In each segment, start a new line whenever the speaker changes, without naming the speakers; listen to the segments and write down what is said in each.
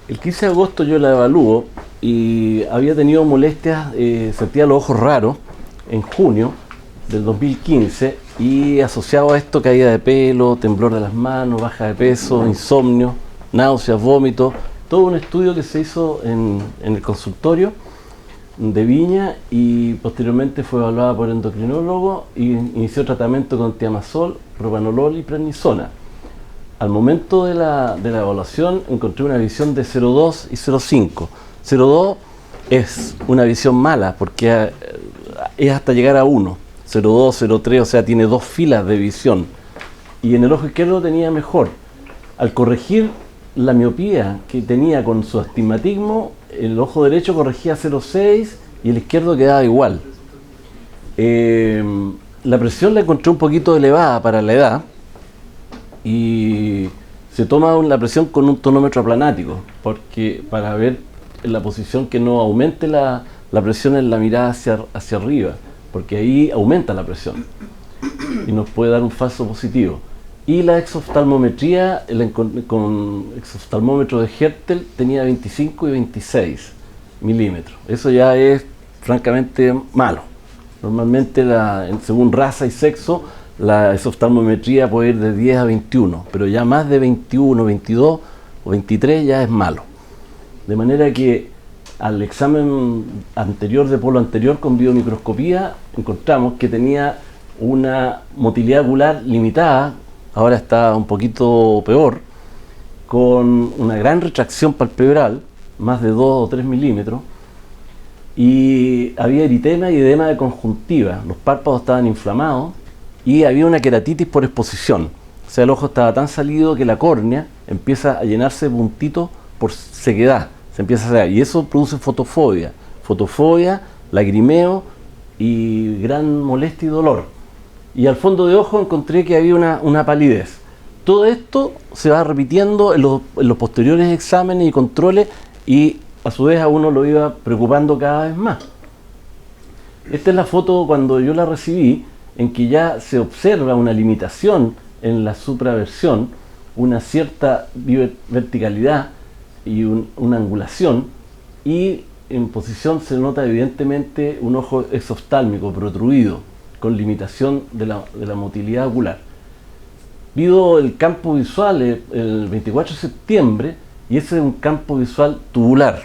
El 15 de agosto yo la evalúo y había tenido molestias, sentía los ojos raros en junio del 2015 y asociado a esto caída de pelo, temblor de las manos, baja de peso, insomnio, náuseas, vómitos, todo un estudio que se hizo en el consultorio de Viña y posteriormente fue evaluada por endocrinólogo y inició tratamiento con tiamazol, propanolol y prednisona. Al momento de la evaluación encontré una visión de 0,2 y 0,5. 0,2 es una visión mala porque es hasta llegar a 1. 0,2, 0,3, o sea, tiene dos filas de visión. Y en el ojo izquierdo tenía mejor. Al corregir la miopía que tenía con su astigmatismo, el ojo derecho corregía 0,6 y el izquierdo quedaba igual. La presión la encontré un poquito elevada para la edad y se toma la presión con un tonómetro aplanático porque para ver en la posición que no aumente la presión en la mirada hacia arriba, porque ahí aumenta la presión y nos puede dar un falso positivo. Y la exoftalmometría con exoftalmómetro de Hertel tenía 25 y 26 milímetros. Eso ya es francamente malo. Normalmente según raza y sexo la exoftalmometría puede ir de 10 a 21, pero ya más de 21, 22 o 23 ya es malo. De manera que al examen anterior de polo anterior con biomicroscopía encontramos que tenía una motilidad ocular limitada, ahora está un poquito peor, con una gran retracción palpebral, más de 2 o 3 milímetros, y había eritema y edema de conjuntiva, los párpados estaban inflamados y había una queratitis por exposición, o sea, el ojo estaba tan salido que la córnea empieza a llenarse de puntitos por sequedad, se empieza a sacar, y eso produce fotofobia, lagrimeo y gran molestia y dolor. Y al fondo de ojo encontré que había una palidez. Todo esto se va repitiendo en los posteriores exámenes y controles y a su vez a uno lo iba preocupando cada vez más. Esta es la foto cuando yo la recibí, en que ya se observa una limitación en la supraversión, una cierta verticalidad y una angulación, y en posición se nota evidentemente un ojo exoftálmico protruido con limitación de la motilidad ocular. Vido el campo visual el 24 de septiembre y ese es un campo visual tubular.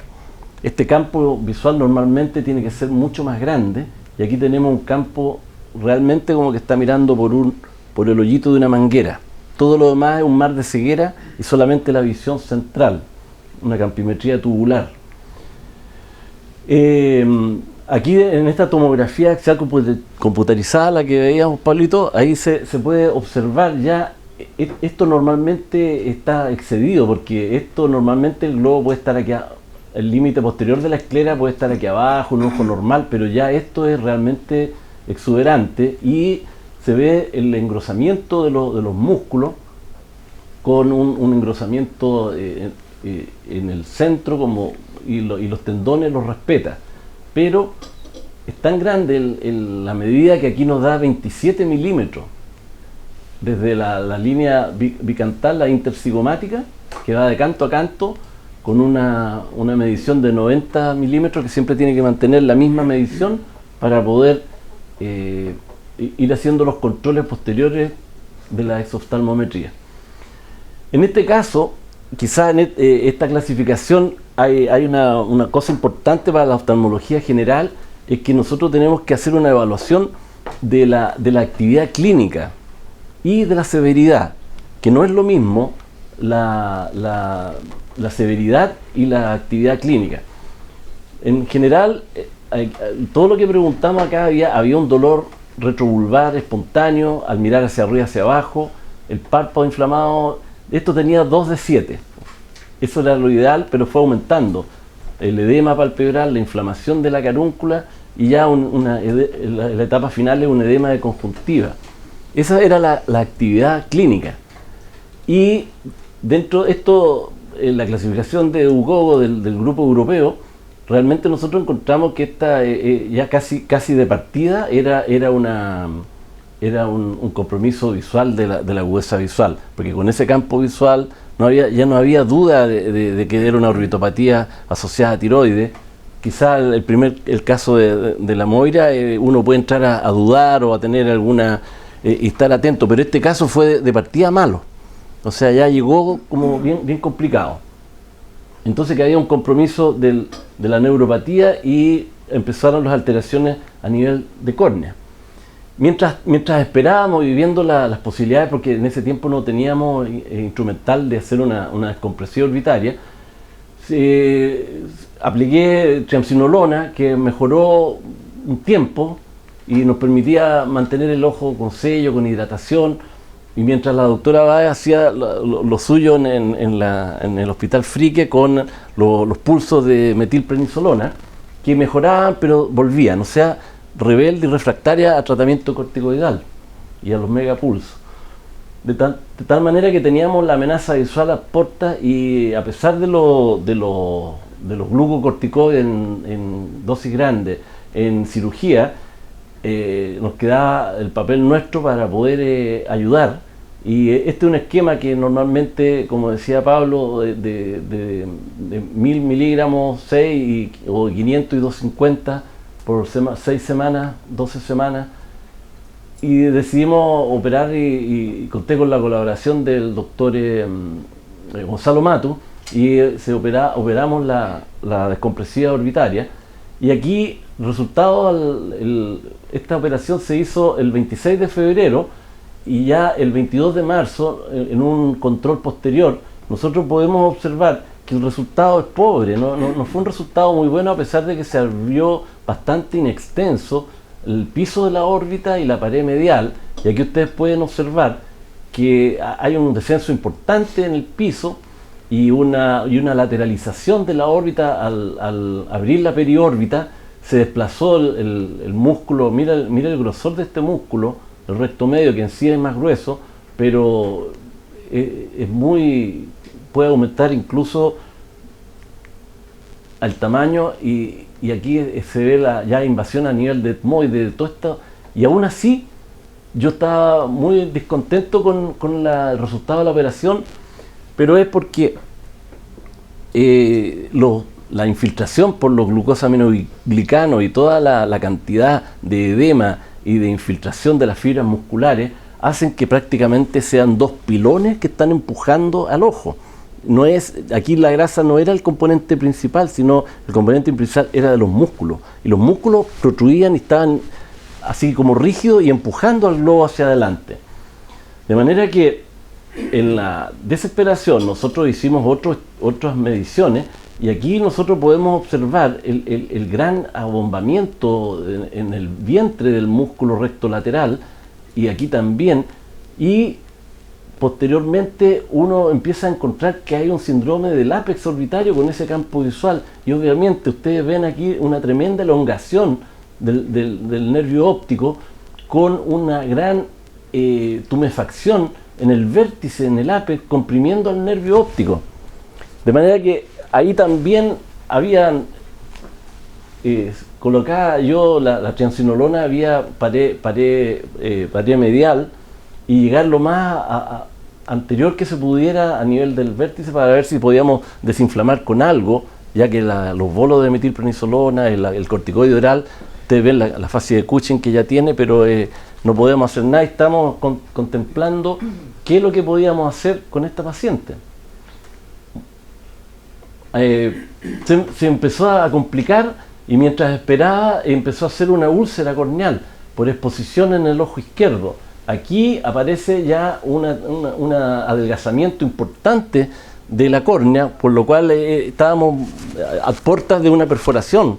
Este campo visual normalmente tiene que ser mucho más grande y aquí tenemos un campo realmente como que está mirando por el hoyito de una manguera. Todo lo demás es un mar de ceguera y solamente la visión central, una campimetría tubular. Aquí en esta tomografía axial computarizada, la que veíamos, Pablito, ahí se puede observar ya, esto normalmente está excedido, porque esto normalmente el globo puede estar aquí, el límite posterior de la esclera puede estar aquí abajo, un ojo normal, pero ya esto es realmente exuberante y se ve el engrosamiento de los músculos con un engrosamiento en el centro y los tendones los respeta, pero es tan grande la medida que aquí nos da 27 milímetros desde la línea bicantal, la intercigomática, que va de canto a canto con una medición de 90 milímetros, que siempre tiene que mantener la misma medición para poder ir haciendo los controles posteriores de la exoftalmometría. En este caso, quizás en esta clasificación hay una cosa importante para la oftalmología general, es que nosotros tenemos que hacer una evaluación de la actividad clínica y de la severidad, que no es lo mismo la severidad y la actividad clínica. En general, todo lo que preguntamos acá había un dolor retrovulvar espontáneo al mirar hacia arriba, hacia abajo, el párpado inflamado. Esto tenía 2 de 7. Eso era lo ideal, pero fue aumentando. El edema palpebral, la inflamación de la carúncula y ya la etapa final es un edema de conjuntiva. Esa era la actividad clínica. Y dentro de esto, en la clasificación de UGOGO del grupo europeo, realmente nosotros encontramos que esta ya casi de partida era un compromiso visual de la agudeza visual, porque con ese campo visual ya no había duda de que era una orbitopatía asociada a tiroides. Quizá el caso de la Moira, uno puede entrar a dudar o a tener alguna, y estar atento, pero este caso fue de partida malo. O sea, ya llegó como bien complicado. Entonces que había un compromiso de la neuropatía y empezaron las alteraciones a nivel de córnea. Mientras esperábamos y viendo las posibilidades, porque en ese tiempo no teníamos instrumental de hacer una descompresión orbitaria, apliqué triamcinolona, que mejoró un tiempo y nos permitía mantener el ojo con sello, con hidratación, y mientras la doctora Báez hacía lo suyo en el hospital Frique con los pulsos de metilprednisolona, que mejoraban pero volvían, o sea, rebelde y refractaria a tratamiento corticoidal y a los megapulsos. De tal manera que teníamos la amenaza visual a puertas, y a pesar de los glucocorticoides en dosis grandes en cirugía, nos quedaba el papel nuestro para poder ayudar. Y este es un esquema que normalmente, como decía Pablo, de 1000 miligramos 6 o 500 y 250 por 6 semanas, 12 semanas, y decidimos operar y conté con la colaboración del doctor Gonzalo Matu, y operamos la descompresiva orbitaria. Y aquí el resultado, esta operación se hizo el 26 de febrero, y ya el 22 de marzo, en un control posterior, nosotros podemos observar que el resultado es pobre, no fue un resultado muy bueno, a pesar de que se abrió bastante inextenso el piso de la órbita y la pared medial. Y aquí ustedes pueden observar que hay un descenso importante en el piso y una lateralización de la órbita. Al abrir la periórbita se desplazó el músculo. Mira el grosor de este músculo, el recto medio, que en sí es más grueso, pero puede aumentar incluso al tamaño, y aquí se ve ya invasión a nivel de etmoide, de todo esto, y aún así yo estaba muy descontento con el resultado de la operación, pero es porque la infiltración por los glucosaminoglicanos y toda la cantidad de edema y de infiltración de las fibras musculares hacen que prácticamente sean dos pilones que están empujando al ojo. Aquí la grasa no era el componente principal, sino el componente principal era de los músculos, y los músculos protruían y estaban así como rígidos y empujando al globo hacia adelante. De manera que en la desesperación nosotros hicimos otras mediciones, y aquí nosotros podemos observar el gran abombamiento en el vientre del músculo recto lateral, y aquí también, y posteriormente uno empieza a encontrar que hay un síndrome del ápex orbitario con ese campo visual, y obviamente ustedes ven aquí una tremenda elongación del nervio óptico, con una gran tumefacción en el vértice, en el ápex, comprimiendo al nervio óptico. De manera que ahí también habían colocada yo la triamcinolona, había pared medial, y llegar lo más anterior que se pudiera a nivel del vértice, para ver si podíamos desinflamar con algo, ya que los bolos de metilprednisolona, el corticoide oral, ustedes ven la fase de Cushing que ya tiene, pero no podemos hacer nada. Estamos contemplando qué es lo que podíamos hacer con esta paciente. Se empezó a complicar, y mientras esperaba empezó a hacer una úlcera corneal por exposición en el ojo izquierdo. Aquí aparece ya un adelgazamiento importante de la córnea, por lo cual estábamos a puertas de una perforación.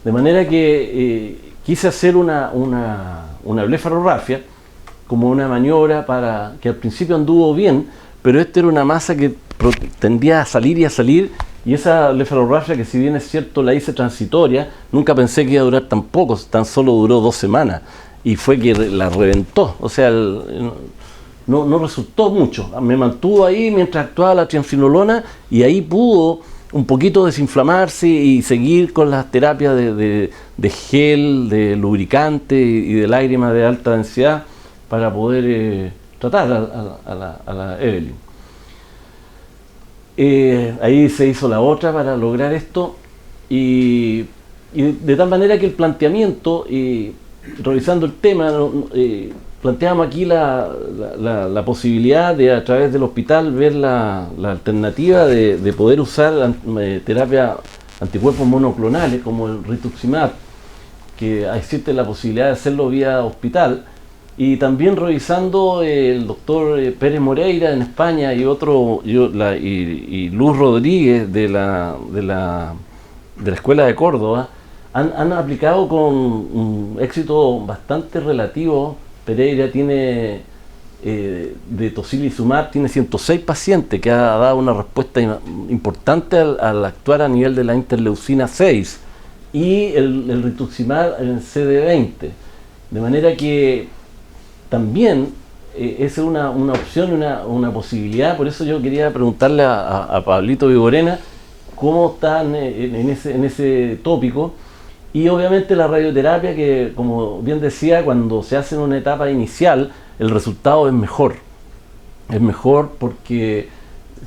De manera que quise hacer una blefarorrafia como una maniobra, para que al principio anduvo bien, pero esta era una masa que tendía a salir y a salir, y esa blefarorrafia, que si bien es cierto la hice transitoria, nunca pensé que iba a durar tan poco, tan solo duró 2 semanas. Y fue que la reventó, o sea, no resultó mucho. Me mantuvo ahí mientras actuaba la triamcinolona, y ahí pudo un poquito desinflamarse y seguir con las terapias de gel, de lubricante y de lágrima de alta densidad, para poder tratar a la Evelyn. Ahí se hizo la otra para lograr esto y de tal manera que el planteamiento, revisando el tema, planteamos aquí la posibilidad de a través del hospital ver la alternativa de poder usar terapia anticuerpos monoclonales como el rituximab, que existe la posibilidad de hacerlo vía hospital, y también revisando el doctor Pérez Moreira en España y Luz Rodríguez de la Escuela de Córdoba han aplicado con un éxito bastante relativo. Pereira tiene de tocilizumab tiene 106 pacientes, que ha dado una respuesta importante al actuar a nivel de la interleucina 6 y el rituximab en CD20, de manera que también esa es una opción, una posibilidad. Por eso yo quería preguntarle a Pablito Vigorena cómo están en ese tópico. Y obviamente la radioterapia, que como bien decía, cuando se hace en una etapa inicial, el resultado es mejor. Es mejor porque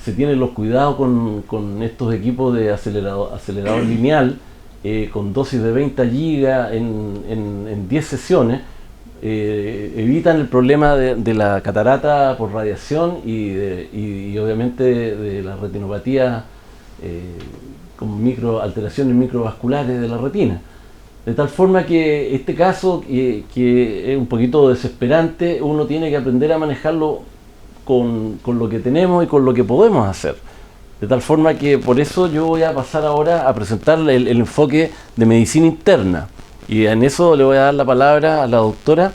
se tienen los cuidados con estos equipos de acelerador lineal, con dosis de 20 gigas en 10 sesiones. Evitan el problema de la catarata por radiación y obviamente de la retinopatía con alteraciones microvasculares de la retina. De tal forma que este caso, que es un poquito desesperante, uno tiene que aprender a manejarlo con lo que tenemos y con lo que podemos hacer. De tal forma que por eso yo voy a pasar ahora a presentar el enfoque de medicina interna. Y en eso le voy a dar la palabra a la doctora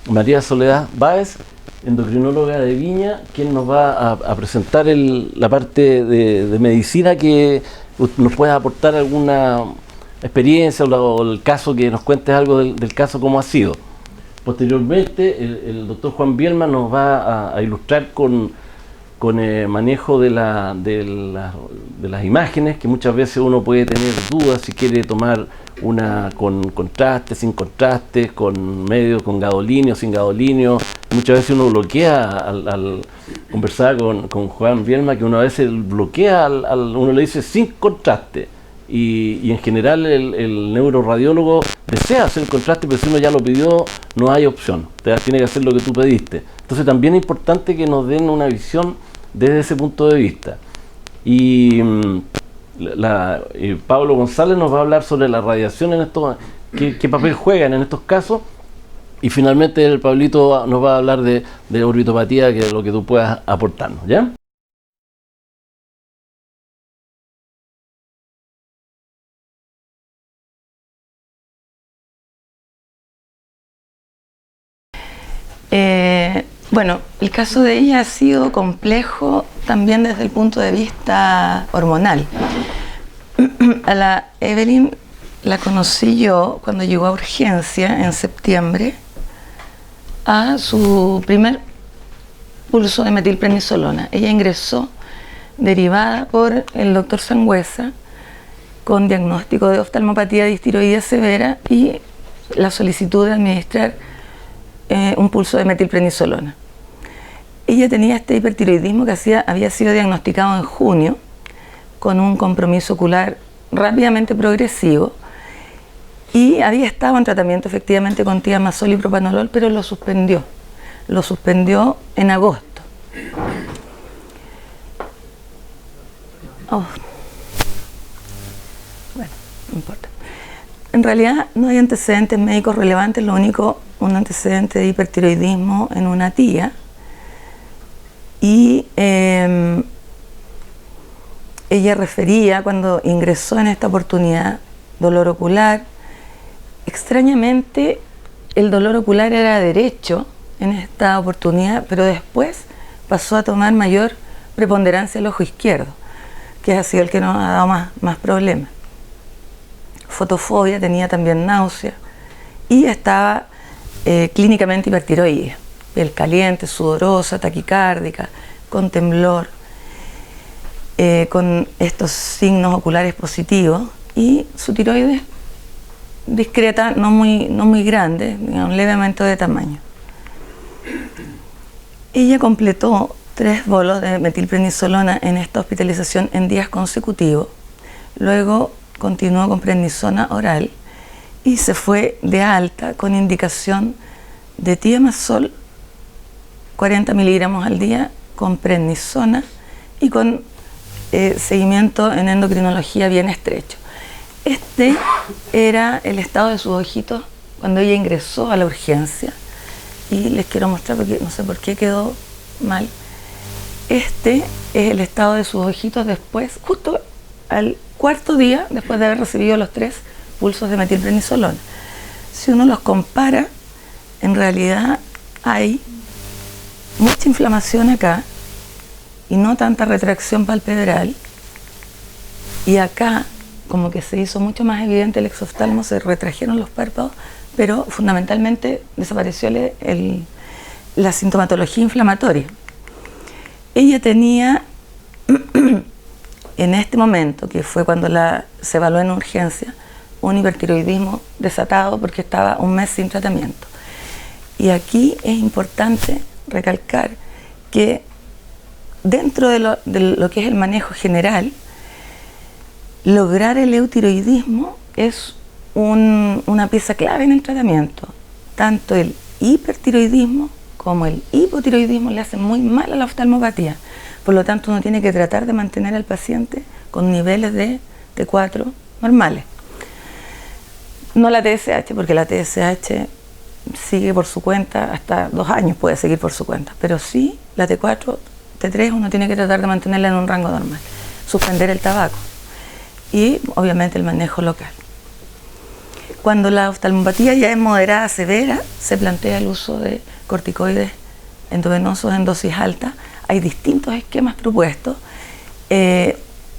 María Soledad Báez, endocrinóloga de Viña, quien nos va a presentar la parte de medicina, que nos pueda aportar alguna experiencia o el caso, que nos cuentes algo del caso, cómo ha sido. Posteriormente, el doctor Juan Bielma nos va a ilustrar con el manejo de las imágenes, que muchas veces uno puede tener dudas si quiere tomar una con contraste, sin contraste, con medio, con gadolinio, sin gadolinio. Muchas veces uno bloquea al conversar con Juan Bielma, que uno a veces bloquea, uno le dice sin contraste. Y en general el neuroradiólogo desea hacer el contraste, pero si uno ya lo pidió, no hay opción. Tiene que hacer lo que tú pediste. Entonces también es importante que nos den una visión desde ese punto de vista. Y Pablo González nos va a hablar sobre la radiación en estos, qué papel juegan en estos casos. Y finalmente el Pablito nos va a hablar de orbitopatía, que es lo que tú puedas aportarnos, ¿ya?
Bueno, el caso de ella ha sido complejo también desde el punto de vista hormonal. A la Evelyn la conocí yo cuando llegó a urgencia en septiembre a su primer pulso de metilprednisolona. Ella ingresó derivada por el doctor Sangüesa con diagnóstico de oftalmopatía distiroidea severa y la solicitud de administrar un pulso de metilprednisolona. Ella tenía este hipertiroidismo que había sido diagnosticado en junio, con un compromiso ocular rápidamente progresivo, y había estado en tratamiento efectivamente con tiamazol y propanolol, pero lo suspendió en agosto. Bueno, no importa. En realidad no hay antecedentes médicos relevantes, lo único, un antecedente de hipertiroidismo en una tía. Y ella refería, cuando ingresó en esta oportunidad, dolor ocular. Extrañamente, el dolor ocular era derecho en esta oportunidad, pero después pasó a tomar mayor preponderancia el ojo izquierdo, que ha sido el que nos ha dado más problemas. Fotofobia, tenía también náusea y estaba clínicamente hipertiroidea, piel caliente, sudorosa, taquicárdica, con temblor, con estos signos oculares positivos, y su tiroides discreta, no muy grande, un leve aumento de tamaño. Ella completó 3 bolos de metilprednisolona en esta hospitalización en días consecutivos. Luego continuó con prednisona oral y se fue de alta con indicación de thiamazol 40 miligramos al día con prednisona y con seguimiento en endocrinología bien estrecho. Este era el estado de sus ojitos cuando ella ingresó a la urgencia, y les quiero mostrar porque no sé por qué quedó mal. Este es el estado de sus ojitos después, justo al 4.º día después de haber recibido los 3 pulsos de metilprednisolona. Si uno los compara, en realidad hay mucha inflamación acá y no tanta retracción palpebral, y acá como que se hizo mucho más evidente el exoftalmo, se retrajeron los párpados, pero fundamentalmente desapareció la sintomatología inflamatoria. Ella tenía en este momento, que fue cuando se evaluó en urgencia, un hipertiroidismo desatado porque estaba un mes sin tratamiento. Y aquí es importante recalcar que dentro de lo que es el manejo general, lograr el eutiroidismo es una pieza clave en el tratamiento. Tanto el hipertiroidismo como el hipotiroidismo le hacen muy mal a la oftalmopatía. Por lo tanto, uno tiene que tratar de mantener al paciente con niveles de T4 normales. No la TSH, porque la TSH sigue por su cuenta, hasta 2 años puede seguir por su cuenta, pero sí la T4, T3 uno tiene que tratar de mantenerla en un rango normal. Suspender el tabaco y obviamente el manejo local. Cuando la oftalmopatía ya es moderada, severa, se plantea el uso de corticoides endovenosos en dosis alta. Hay distintos esquemas propuestos.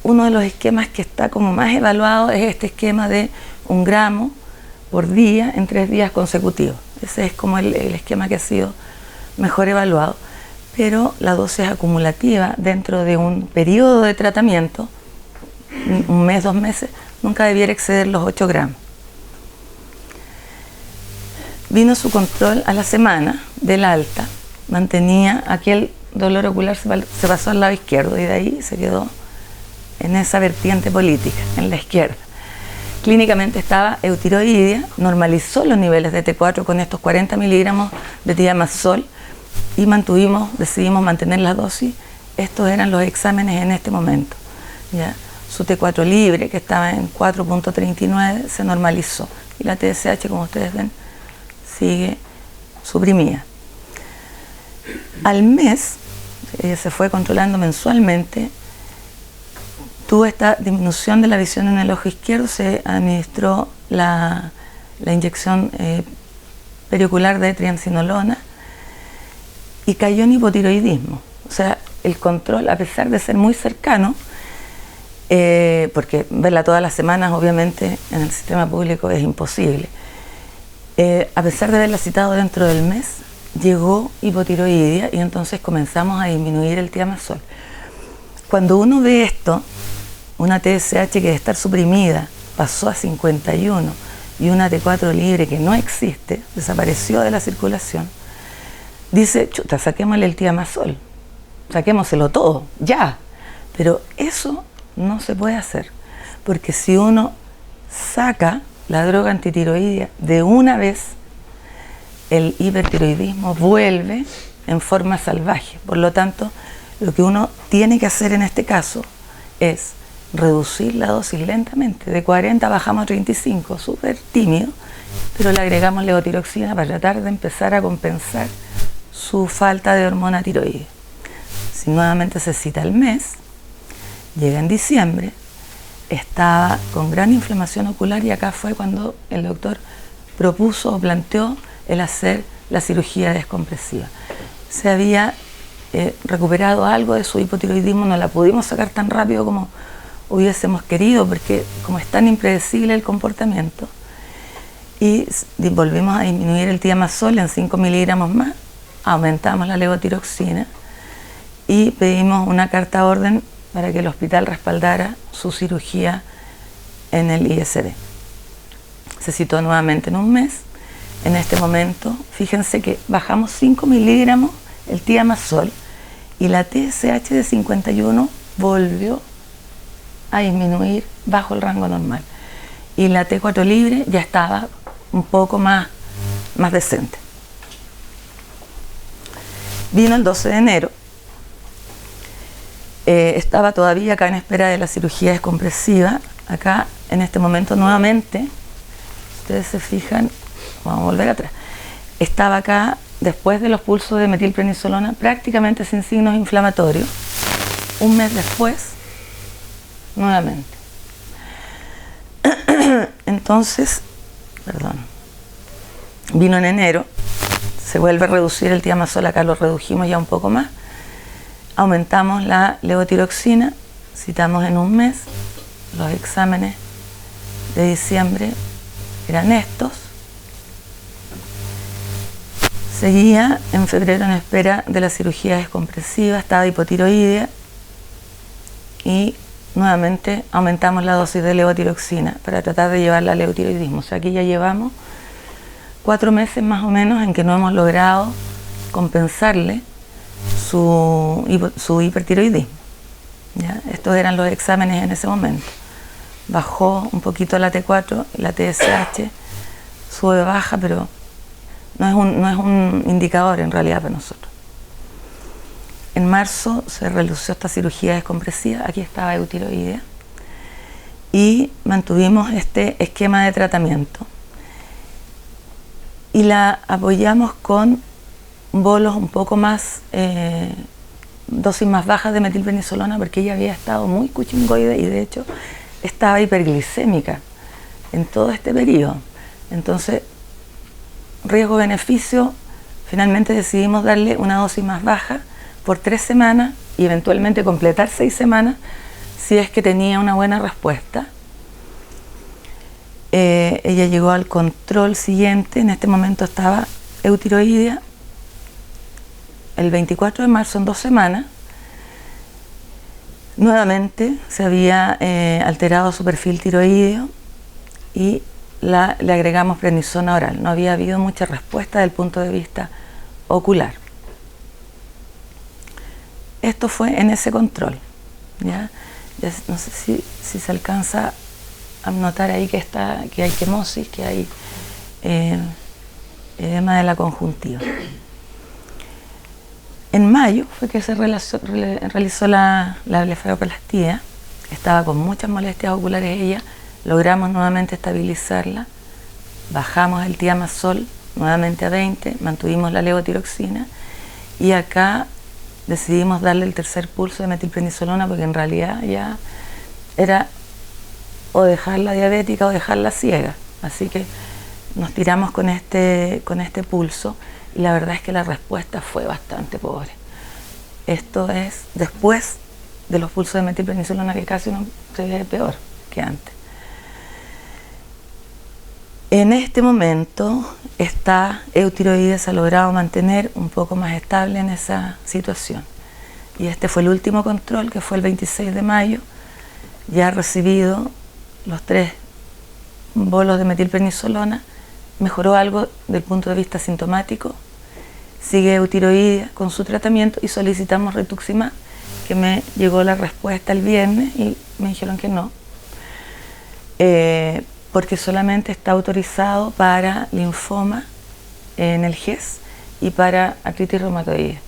Uno de los esquemas que está como más evaluado es este esquema de 1 gramo por día en 3 días consecutivos. Ese es como el esquema que ha sido mejor evaluado. Pero la dosis acumulativa dentro de un periodo de tratamiento, 1 mes, 2 meses, nunca debiera exceder los 8 gramos. Vino su control a la semana del alta, mantenía aquel dolor ocular, se pasó al lado izquierdo y de ahí se quedó en esa vertiente política, en la izquierda. Clínicamente estaba eutiroidea, normalizó los niveles de T4 con estos 40 miligramos de thiamazol y decidimos mantener la dosis. Estos eran los exámenes en este momento. ¿Ya? Su T4 libre, que estaba en 4.39, se normalizó y la TSH, como ustedes ven, sigue suprimida. Al mes, ella se fue controlando mensualmente, tuvo esta disminución de la visión en el ojo izquierdo, se administró la inyección periocular de triamcinolona y cayó en hipotiroidismo. O sea, el control, a pesar de ser muy cercano, porque verla todas las semanas obviamente en el sistema público es imposible, a pesar de haberla citado dentro del mes, llegó hipotiroidia y entonces comenzamos a disminuir el thiamazol. Cuando uno ve esto, una TSH que de estar suprimida pasó a 51 y una T4 libre que no existe, desapareció de la circulación, dice, chuta, saquémosle el thiamazol, saquémoselo todo, ya. Pero eso no se puede hacer, porque si uno saca la droga antitiroidea de una vez, el hipertiroidismo vuelve en forma salvaje. Por lo tanto, lo que uno tiene que hacer en este caso es reducir la dosis lentamente. De 40 bajamos a 35, súper tímido, pero le agregamos levotiroxina para tratar de empezar a compensar su falta de hormona tiroidea. Si nuevamente se cita el mes, llega en diciembre, estaba con gran inflamación ocular y acá fue cuando el doctor propuso o planteó el hacer la cirugía descompresiva. Se había recuperado algo de su hipotiroidismo, no la pudimos sacar tan rápido como hubiésemos querido, porque como es tan impredecible el comportamiento, y volvimos a disminuir el thiamazol en 5 miligramos más, aumentamos la levotiroxina y pedimos una carta orden para que el hospital respaldara su cirugía en el ISD. Se citó nuevamente en un mes. En este momento, fíjense que bajamos 5 miligramos el thiamazol y la TSH de 51 volvió a disminuir bajo el rango normal. Y la T4 libre ya estaba un poco más decente. Vino el 12 de enero. Estaba todavía acá en espera de la cirugía descompresiva. Acá, en este momento, nuevamente, ustedes se fijan, vamos a volver atrás. Estaba acá, después de los pulsos de metilprednisolona, prácticamente sin signos inflamatorios. Un mes después, nuevamente. Entonces, vino en enero, se vuelve a reducir el tiamazol, acá lo redujimos ya un poco más. Aumentamos la levotiroxina, citamos en un mes, los exámenes de diciembre eran estos. Seguía en febrero en espera de la cirugía descompresiva, estaba hipotiroidea y nuevamente aumentamos la dosis de levotiroxina para tratar de llevarla al levotiroidismo. O sea, aquí ya llevamos 4 meses más o menos en que no hemos logrado compensarle su hipertiroidismo. ¿Ya? Estos eran los exámenes en ese momento. Bajó un poquito la T4 y la TSH sube baja, pero no es un indicador en realidad para nosotros. En marzo se realizó esta cirugía descompresiva, aquí estaba eutiroidea, y mantuvimos este esquema de tratamiento. Y la apoyamos con bolos un poco más, dosis más bajas de metilprednisolona, porque ella había estado muy cuchingoide y de hecho estaba hiperglicémica en todo este periodo. Entonces, riesgo-beneficio, finalmente decidimos darle una dosis más baja por 3 semanas y eventualmente completar 6 semanas si es que tenía una buena respuesta. Ella llegó al control siguiente, en este momento estaba eutiroidea, el 24 de marzo, en 2 semanas, nuevamente se había alterado su perfil tiroideo y le agregamos prednisona oral. No había habido mucha respuesta desde el punto de vista ocular. Esto fue en ese control. ¿Ya? No sé si se alcanza a notar ahí que hay quemosis, que hay edema de la conjuntiva. En mayo fue que se realizó la blefaroplastía. Estaba con muchas molestias oculares ella. Logramos nuevamente estabilizarla. Bajamos el tiamazol nuevamente a 20, mantuvimos la levotiroxina y acá decidimos darle el tercer pulso de metilprednisolona porque en realidad ya era o dejarla diabética o dejarla ciega. Así que nos tiramos con este pulso y la verdad es que la respuesta fue bastante pobre. Esto es después de los pulsos de metilprednisolona, que casi uno se ve peor que antes. En este momento esta eutiroidea se ha logrado mantener un poco más estable en esa situación. Y este fue el último control, que fue el 26 de mayo. Ya ha recibido los 3 bolos de metilprednisolona, mejoró algo del punto de vista sintomático, sigue eutiroidea con su tratamiento y solicitamos rituximab, que me llegó la respuesta el viernes y me dijeron que no. Porque solamente está autorizado para linfoma en el GES y para artritis reumatoide.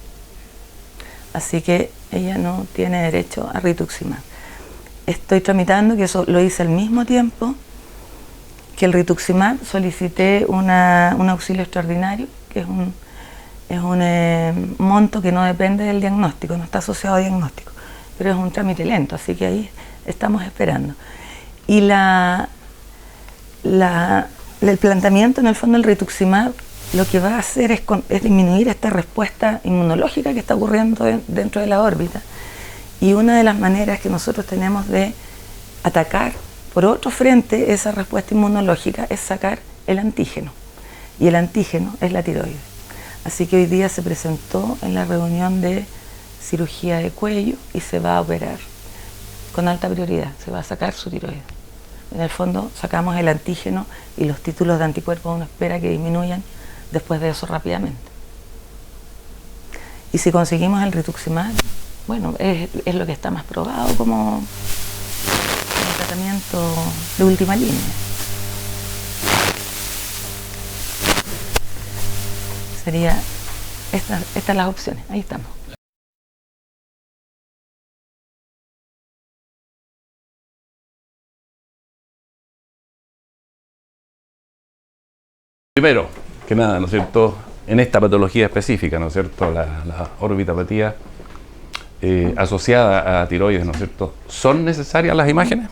Así que ella no tiene derecho a rituximab. Estoy tramitando, que eso lo hice al mismo tiempo que el rituximab, solicité un auxilio extraordinario, que es un monto que no depende del diagnóstico, no está asociado a diagnóstico, pero es un trámite lento, así que ahí estamos esperando. Y el planteamiento, en el fondo, del rituximab, lo que va a hacer es disminuir esta respuesta inmunológica que está ocurriendo dentro de la órbita. Y una de las maneras que nosotros tenemos de atacar por otro frente esa respuesta inmunológica es sacar el antígeno. Y el antígeno es la tiroides. Así que hoy día se presentó en la reunión de cirugía de cuello y se va a operar con alta prioridad. Se va a sacar su tiroides. En el fondo sacamos el antígeno y los títulos de anticuerpos uno espera que disminuyan después de eso rápidamente. Y si conseguimos el rituximab, bueno, es lo que está más probado como tratamiento de última línea. Sería estas las opciones, ahí estamos.
Primero que nada, ¿no es cierto?, en esta patología específica, ¿no es cierto?, la orbitopatía asociada a tiroides, ¿no es cierto?, ¿son necesarias las imágenes?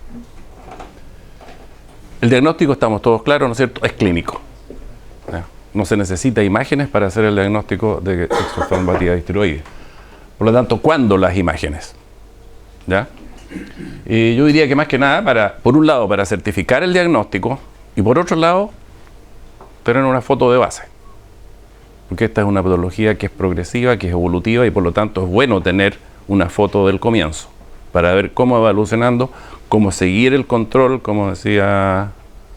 El diagnóstico, estamos todos claros, ¿no es cierto?, es clínico. ¿Ya? No se necesita imágenes para hacer el diagnóstico de exoftalmopatía tiroides. Por lo tanto, ¿cuándo las imágenes? ¿Ya? Yo diría que más que nada, por un lado, para certificar el diagnóstico, y por otro lado, tener una foto de base. Porque esta es una patología que es progresiva, que es evolutiva, y por lo tanto es bueno tener una foto del comienzo para ver cómo va evolucionando, cómo seguir el control, como decía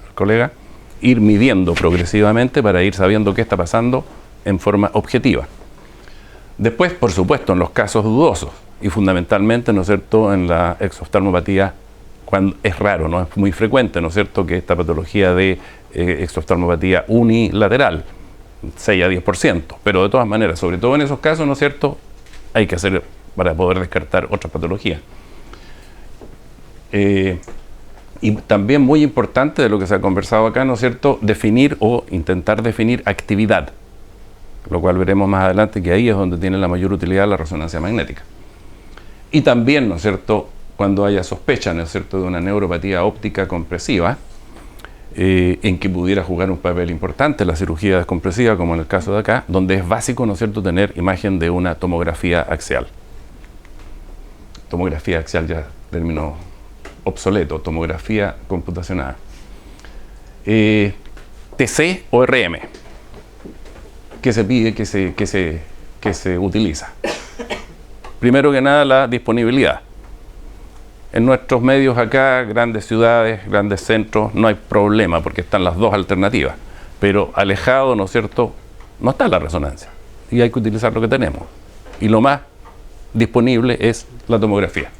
el colega, ir midiendo progresivamente para ir sabiendo qué está pasando en forma objetiva. Después, por supuesto, en los casos dudosos y fundamentalmente, ¿no es cierto?, en la exoftalmopatía, cuando es raro, no es muy frecuente, ¿no es cierto?, que esta patología de exoftalmopatía unilateral, 6 a 10%, pero de todas maneras, sobre todo en esos casos, ¿no es cierto?, hay que hacer para poder descartar otras patologías. Y también muy importante de lo que se ha conversado acá, ¿no es cierto?, definir o intentar definir actividad, lo cual veremos más adelante, que ahí es donde tiene la mayor utilidad la resonancia magnética. Y también, ¿no es cierto?, cuando haya sospecha, ¿no es cierto?, de una neuropatía óptica compresiva, en que pudiera jugar un papel importante la cirugía descompresiva, como en el caso de acá, donde es básico, ¿no es cierto?, tener imagen de una tomografía axial. Tomografía axial ya término obsoleto, tomografía computacional. TC o RM, que se pide, que se utiliza. Primero que nada, la disponibilidad. En nuestros medios acá, grandes ciudades, grandes centros, no hay problema porque están las dos alternativas. Pero alejado, ¿no es cierto?, no está la resonancia. Y hay que utilizar lo que tenemos. Y lo más disponible es la tomografía.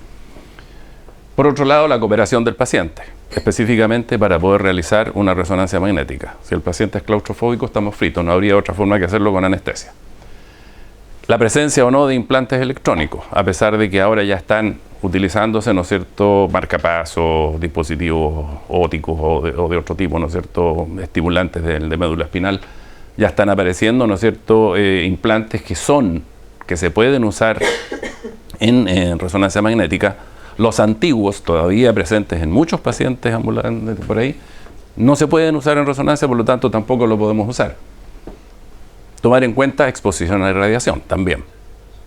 Por otro lado, la cooperación del paciente, específicamente para poder realizar una resonancia magnética. Si el paciente es claustrofóbico, estamos fritos, no habría otra forma que hacerlo con anestesia. La presencia o no de implantes electrónicos, a pesar de que ahora ya están utilizándose, ¿no es cierto?, marcapasos, dispositivos ópticos o de otro tipo, ¿no es cierto?, estimulantes de médula espinal, ya están apareciendo, ¿no es cierto?, implantes que se pueden usar en resonancia magnética. Los antiguos, todavía presentes en muchos pacientes ambulantes por ahí, no se pueden usar en resonancia, por lo tanto tampoco lo podemos usar. Tomar en cuenta exposición a la radiación también,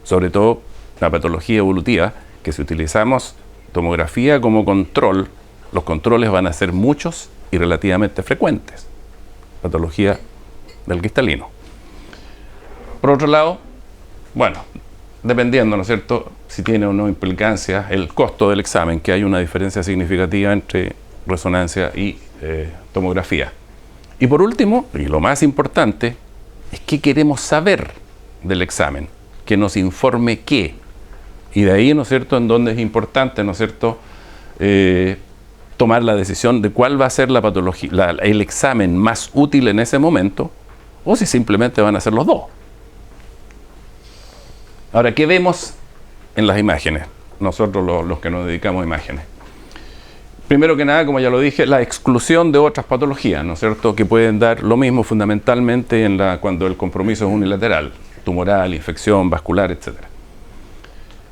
sobre todo la patología evolutiva, que si utilizamos tomografía como control, los controles van a ser muchos y relativamente frecuentes. Patología del cristalino. Por otro lado, bueno, dependiendo, ¿no es cierto?, si tiene o no implicancia el costo del examen, que hay una diferencia significativa entre resonancia y tomografía. Y por último, y lo más importante, es qué queremos saber del examen, que nos informe qué. Y de ahí, ¿no es cierto?, en donde es importante, ¿no es cierto?, tomar la decisión de cuál va a ser la patología, el examen más útil en ese momento, o si simplemente van a ser los dos. Ahora, ¿qué vemos en las imágenes? Nosotros los que nos dedicamos a imágenes. Primero que nada, como ya lo dije, la exclusión de otras patologías, ¿no es cierto?, que pueden dar lo mismo fundamentalmente cuando el compromiso es unilateral, tumoral, infección, vascular, etc.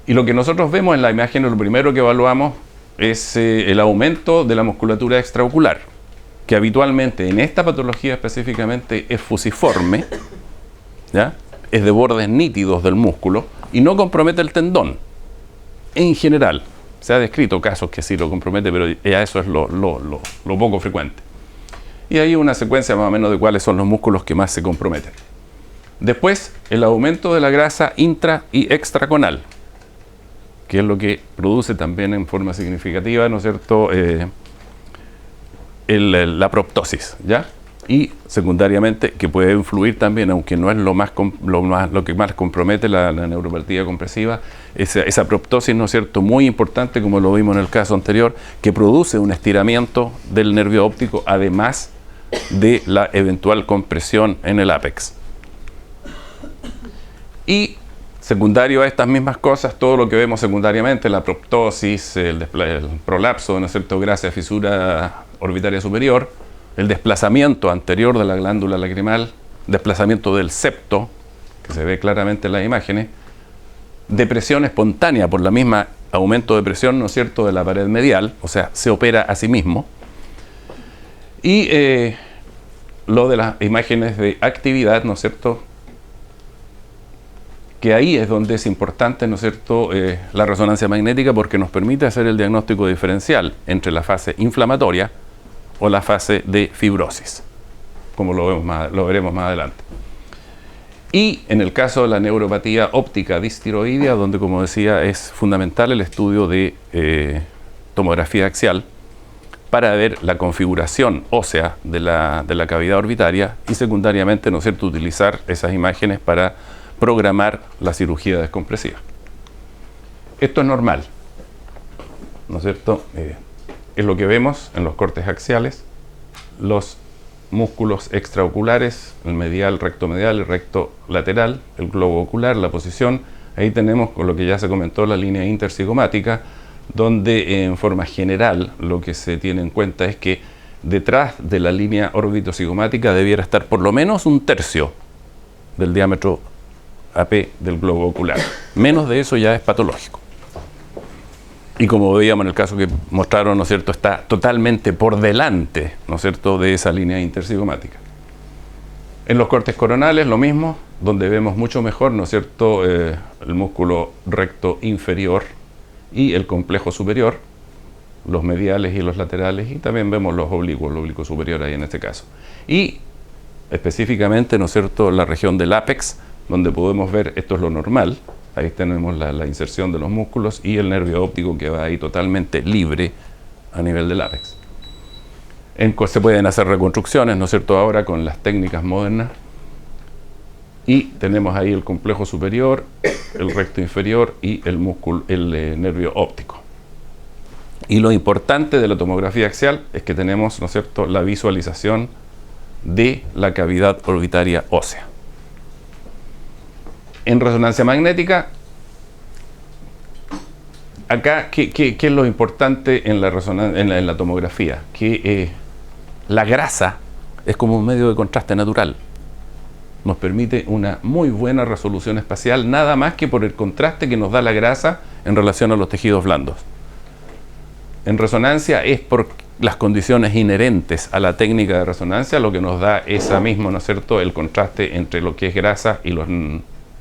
Y lo que nosotros vemos en la imagen, lo primero que evaluamos es el aumento de la musculatura extraocular, que habitualmente en esta patología específicamente es fusiforme, ¿ya?, es de bordes nítidos del músculo y no compromete el tendón. En general, se ha descrito casos que sí lo compromete, pero ya eso es lo poco frecuente. Y hay una secuencia más o menos de cuáles son los músculos que más se comprometen. Después, el aumento de la grasa intra y extraconal, que es lo que produce también en forma significativa, ¿no es cierto?, la proptosis, ¿ya? y secundariamente que puede influir también, aunque no es lo que más compromete la neuropatía compresiva, esa proptosis, ¿no es cierto?, muy importante, como lo vimos en el caso anterior, que produce un estiramiento del nervio óptico, además de la eventual compresión en el ápex. Y secundario a estas mismas cosas, todo lo que vemos secundariamente, la proptosis, el prolapso, ¿no es cierto?, gracias a fisura orbitaria superior, el desplazamiento anterior de la glándula lacrimal, desplazamiento del septo, que se ve claramente en las imágenes, depresión espontánea por la misma aumento de presión, ¿no es cierto?, de la pared medial, o sea, se opera a sí mismo. Y lo de las imágenes de actividad, ¿no es cierto?, que ahí es donde es importante, ¿no es cierto?, la resonancia magnética, porque nos permite hacer el diagnóstico diferencial entre la fase inflamatoria o la fase de fibrosis, como lo veremos más adelante. Y en el caso de la neuropatía óptica distiroidea, donde, como decía, es fundamental el estudio de tomografía axial para ver la configuración ósea de la cavidad orbitaria y secundariamente, ¿no es cierto?, utilizar esas imágenes para programar la cirugía descompresiva. Esto es normal, ¿no es cierto? Es lo que vemos en los cortes axiales, los músculos extraoculares, el medial, recto medial, el recto lateral, el globo ocular, la posición. Ahí tenemos, con lo que ya se comentó, la línea intercigomática, donde en forma general lo que se tiene en cuenta es que detrás de la línea órbito-cigomática debiera estar por lo menos 1/3 del diámetro AP del globo ocular. Menos de eso ya es patológico. Y como veíamos en el caso que mostraron, ¿no es cierto?, está totalmente por delante, ¿no es cierto?, de esa línea intercigomática. En los cortes coronales lo mismo, donde vemos mucho mejor, ¿no es cierto?, el músculo recto inferior y el complejo superior, los mediales y los laterales, y también vemos los oblicuos, el oblicuo superior ahí en este caso. Y específicamente, ¿no es cierto?, la región del ápex, donde podemos ver, esto es lo normal, ahí tenemos la inserción de los músculos y el nervio óptico que va ahí totalmente libre a nivel del ápex. Se pueden hacer reconstrucciones, ¿no es cierto?, ahora con las técnicas modernas. Y tenemos ahí el complejo superior, el recto inferior y el nervio óptico. Y lo importante de la tomografía axial es que tenemos, ¿no es cierto?, la visualización de la cavidad orbitaria ósea. En resonancia magnética, acá, ¿qué es lo importante en la tomografía? Que la grasa es como un medio de contraste natural. Nos permite una muy buena resolución espacial, nada más que por el contraste que nos da la grasa en relación a los tejidos blandos. En resonancia es por las condiciones inherentes a la técnica de resonancia lo que nos da esa misma, ¿no es cierto?, el contraste entre lo que es grasa y los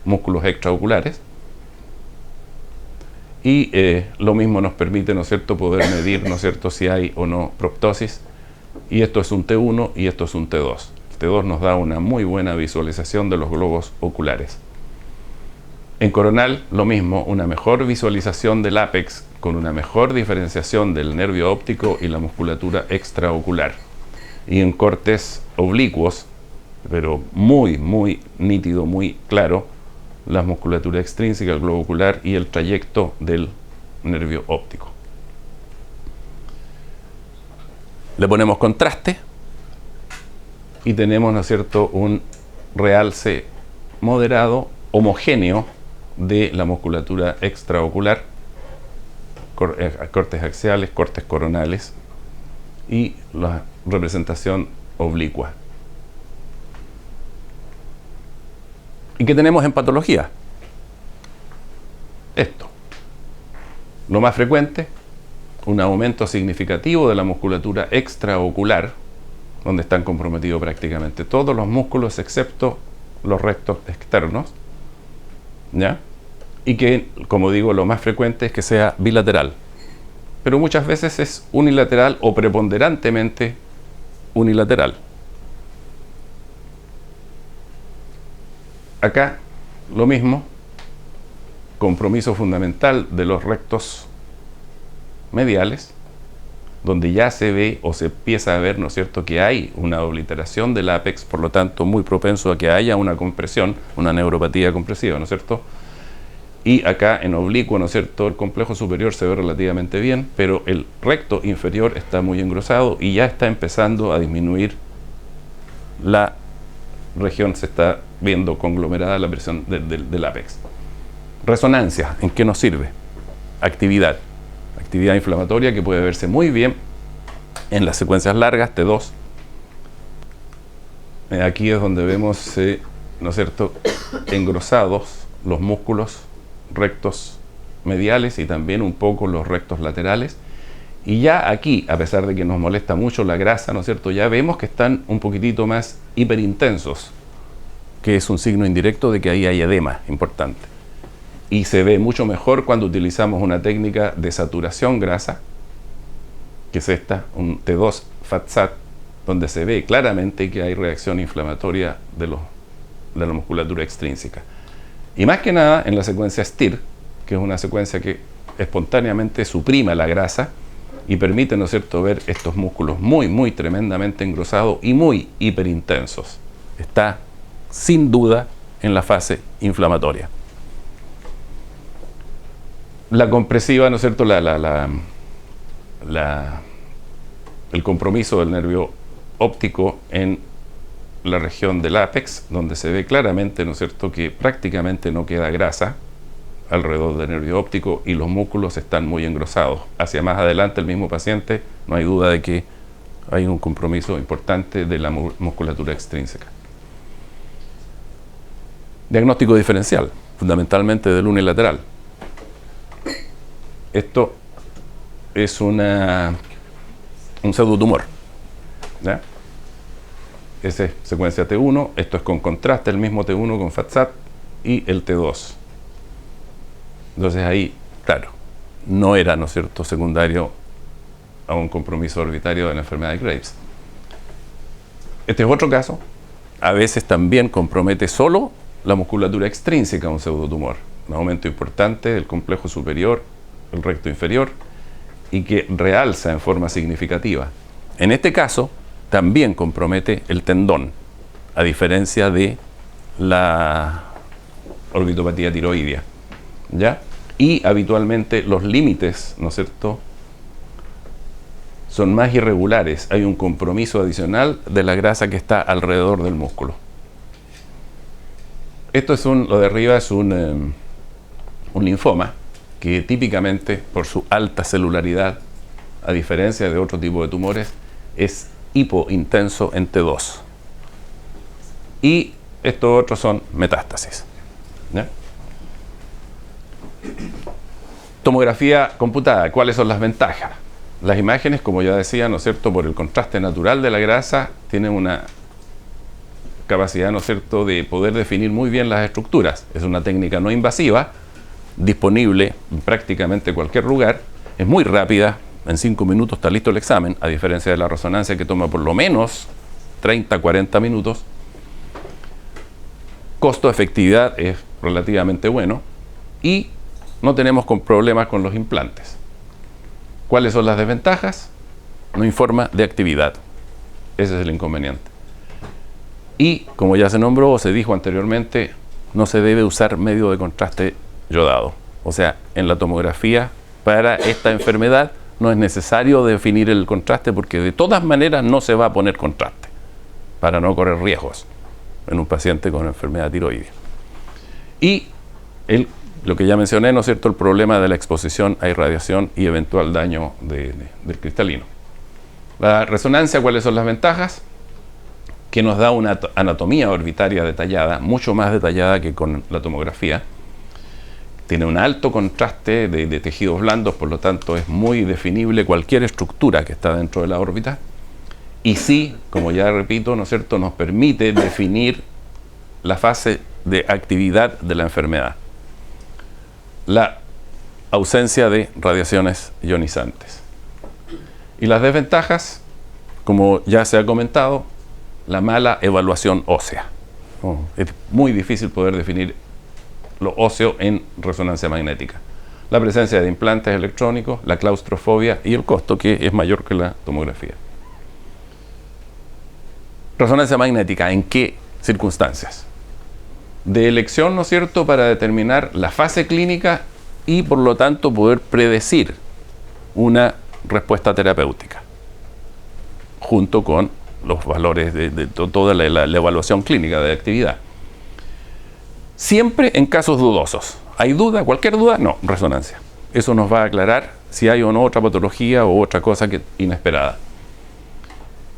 músculos extraoculares. Y lo mismo nos permite, ¿no es cierto?, poder medir, ¿no es cierto?, si hay o no proptosis. Y esto es un T1 y esto es un T2. El T2 nos da una muy buena visualización de los globos oculares. En coronal, lo mismo, una mejor visualización del ápex con una mejor diferenciación del nervio óptico y la musculatura extraocular. Y en cortes oblicuos, pero muy, muy nítido, muy claro, la musculatura extrínseca, el globo ocular y el trayecto del nervio óptico. Le ponemos contraste y tenemos, ¿no es cierto?, un realce moderado, homogéneo de la musculatura extraocular, cortes axiales, cortes coronales y la representación oblicua. ¿Y qué tenemos en patología? Esto. Lo más frecuente, un aumento significativo de la musculatura extraocular, donde están comprometidos prácticamente todos los músculos excepto los rectos externos, ¿ya? Y que, como digo, lo más frecuente es que sea bilateral, pero muchas veces es unilateral o preponderantemente unilateral. Acá, lo mismo, compromiso fundamental de los rectos mediales donde ya se ve o se empieza a ver, ¿no es cierto?, que hay una obliteración del ápex, por lo tanto muy propenso a que haya una compresión, una neuropatía compresiva, ¿no es cierto? Y acá en oblicuo, ¿no es cierto?, el complejo superior se ve relativamente bien, pero el recto inferior está muy engrosado y ya está empezando a disminuir la región, se está viendo conglomerada la presión del ápex. Resonancia, ¿en qué nos sirve? Actividad inflamatoria que puede verse muy bien en las secuencias largas, T2. Aquí es donde vemos, ¿no es cierto?, engrosados los músculos rectos mediales y también un poco los rectos laterales. Y ya aquí, a pesar de que nos molesta mucho la grasa, ¿no es cierto?, ya vemos que están un poquitito más hiperintensos, que es un signo indirecto de que ahí hay edema importante. Y se ve mucho mejor cuando utilizamos una técnica de saturación grasa, que es esta, un T2 FAT-SAT, donde se ve claramente que hay reacción inflamatoria de la musculatura extrínseca. Y más que nada en la secuencia STIR, que es una secuencia que espontáneamente suprima la grasa y permite, ¿no es cierto?, ver estos músculos muy tremendamente engrosados y muy hiperintensos. Está sin duda en la fase inflamatoria. La compresiva, ¿no es cierto?, el compromiso del nervio óptico en la región del ápex, donde se ve claramente, ¿no es cierto?, que prácticamente no queda grasa alrededor del nervio óptico y los músculos están muy engrosados. Hacia más adelante el mismo paciente, no hay duda de que hay un compromiso importante de la musculatura extrínseca. Diagnóstico diferencial, fundamentalmente del unilateral. Esto es un pseudotumor, ¿ya? Esa es secuencia T1, esto es con contraste, el mismo T1 con FAT-SAT y el T2. Entonces ahí, claro, no era, ¿no es cierto?, secundario a un compromiso orbitario de la enfermedad de Graves. Este es otro caso, a veces también compromete solo la musculatura extrínseca, un pseudotumor, un aumento importante del complejo superior, el recto inferior, y que realza en forma significativa. En este caso, también compromete el tendón, a diferencia de la orbitopatía tiroidea, ¿ya? Y habitualmente los límites, ¿no es cierto?, son más irregulares. Hay un compromiso adicional de la grasa que está alrededor del músculo. Esto es lo de arriba es un linfoma que típicamente, por su alta celularidad, a diferencia de otro tipo de tumores, es hipointenso en T2. Y estos otros son metástasis, ¿ya? Tomografía computada, ¿cuáles son las ventajas? Las imágenes, como ya decía, ¿no es cierto?, por el contraste natural de la grasa, tienen una capacidad, ¿no es cierto?, de poder definir muy bien las estructuras. Es una técnica no invasiva, disponible en prácticamente cualquier lugar, es muy rápida, en 5 minutos está listo el examen, a diferencia de la resonancia que toma por lo menos 30-40 minutos. Costo-efectividad es relativamente bueno y no tenemos problemas con los implantes. ¿Cuáles son las desventajas? No informa de actividad. Ese es el inconveniente. Y, como ya se nombró o se dijo anteriormente, no se debe usar medio de contraste yodado. O sea, en la tomografía para esta enfermedad no es necesario definir el contraste porque de todas maneras no se va a poner contraste para no correr riesgos en un paciente con enfermedad tiroidea. Y lo que ya mencioné, ¿no es cierto?, el problema de la exposición a irradiación y eventual daño del cristalino. La resonancia, ¿cuáles son las ventajas? Que nos da una anatomía orbitaria detallada, mucho más detallada que con la tomografía. Tiene un alto contraste de tejidos blandos, por lo tanto es muy definible cualquier estructura que está dentro de la órbita. Y sí, como ya repito, ¿no es cierto?, nos permite definir la fase de actividad de la enfermedad. La ausencia de radiaciones ionizantes. Y las desventajas, como ya se ha comentado, la mala evaluación ósea. Es muy difícil poder definir lo óseo en resonancia magnética. la presencia de implantes electrónicos, la claustrofobia y el costo, que es mayor que la tomografía. Resonancia magnética, ¿en qué circunstancias? De elección, ¿no es cierto?, para determinar la fase clínica y por lo tanto poder predecir una respuesta terapéutica, junto con los valores de toda la evaluación clínica de actividad. Siempre en casos dudosos. ¿Hay duda? ¿Cualquier duda? No, resonancia. Eso nos va a aclarar si hay o no otra patología o otra cosa inesperada.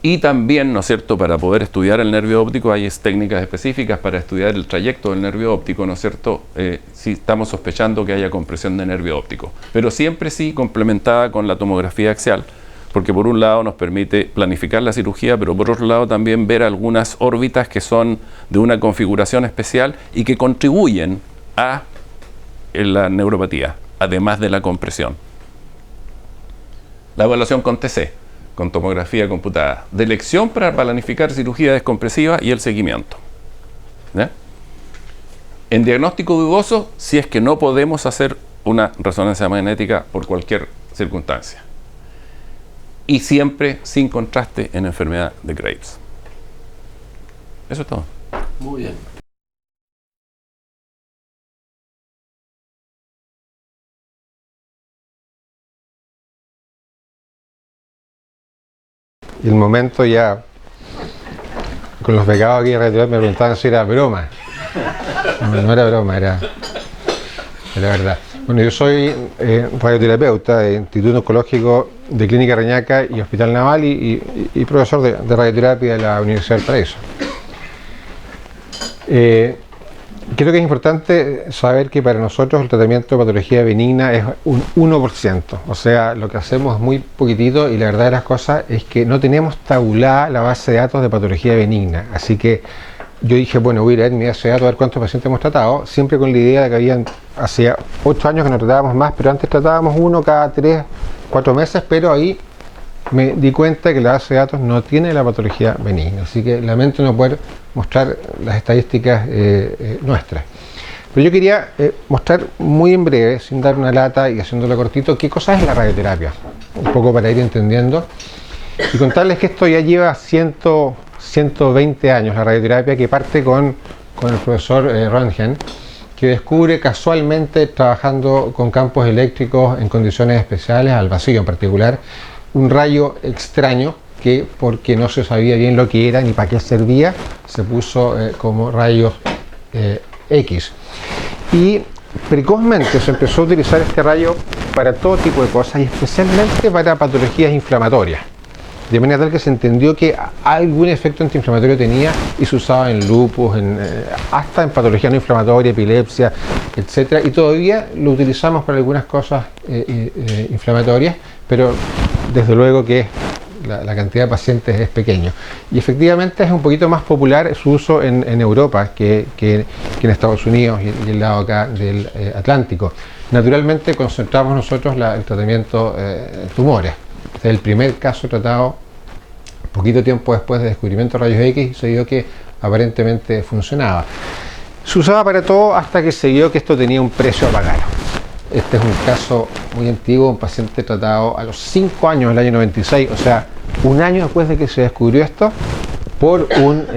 Y también, ¿no es cierto?, para poder estudiar el nervio óptico hay técnicas específicas para estudiar el trayecto del nervio óptico, ¿no es cierto?, si estamos sospechando que haya compresión de nervio óptico. Pero siempre sí complementada con la tomografía axial, porque por un lado nos permite planificar la cirugía, pero por otro lado también ver algunas órbitas que son de una configuración especial y que contribuyen a la neuropatía, además de la compresión. La evaluación con TC, con tomografía computada, de elección para planificar cirugía descompresiva y el seguimiento. ¿Ya? En diagnóstico dudoso, si es que no podemos hacer una resonancia magnética por cualquier circunstancia. Y siempre sin contraste en enfermedad de Graves. Eso es todo.
Muy bien.
Y el momento ya, con los becados aquí de radioterapia me preguntaban si era broma. No era broma, era verdad. Bueno, yo soy radioterapeuta del Instituto Oncológico de Clínica Reñaca y Hospital Naval y profesor de radioterapia de la Universidad del Paraíso. Creo que es importante saber que para nosotros el tratamiento de patología benigna es un 1%, o sea, lo que hacemos es muy poquitito y la verdad de las cosas es que no tenemos tabulada la base de datos de patología benigna, así que yo dije, bueno, voy a leer mi base de datos a ver cuántos pacientes hemos tratado, siempre con la idea de que habían, hacía 8 años que no tratábamos más, pero antes tratábamos uno cada 3, 4 meses, pero ahí me di cuenta que la base de datos no tiene la patología benigna, así que lamento no poder mostrar las estadísticas nuestras. Pero yo quería mostrar muy en breve, sin dar una lata y haciéndolo cortito, qué cosa es la radioterapia, un poco para ir entendiendo, y contarles que esto ya lleva 120 años, la radioterapia, que parte con el profesor Röntgen, que descubre casualmente, trabajando con campos eléctricos en condiciones especiales, al vacío en particular, un rayo extraño que, porque no se sabía bien lo que era ni para qué servía, se puso como rayos X. Y precozmente se empezó a utilizar este rayo para todo tipo de cosas y especialmente para patologías inflamatorias. De manera tal que se entendió que algún efecto antiinflamatorio tenía y se usaba en lupus, hasta en patología no inflamatoria, epilepsia, etc. Y todavía lo utilizamos para algunas cosas inflamatorias, pero desde luego que la cantidad de pacientes es pequeño. Y efectivamente es un poquito más popular su uso en Europa que en Estados Unidos y el lado acá del Atlántico. Naturalmente concentramos nosotros el tratamiento de tumores. Este es el primer caso tratado poquito tiempo después del descubrimiento de rayos X y se vio que aparentemente funcionaba. Se usaba para todo hasta que se vio que esto tenía un precio a pagar. Este es un caso muy antiguo, un paciente tratado a los 5 años, el año 96, o sea, un año después de que se descubrió esto, por un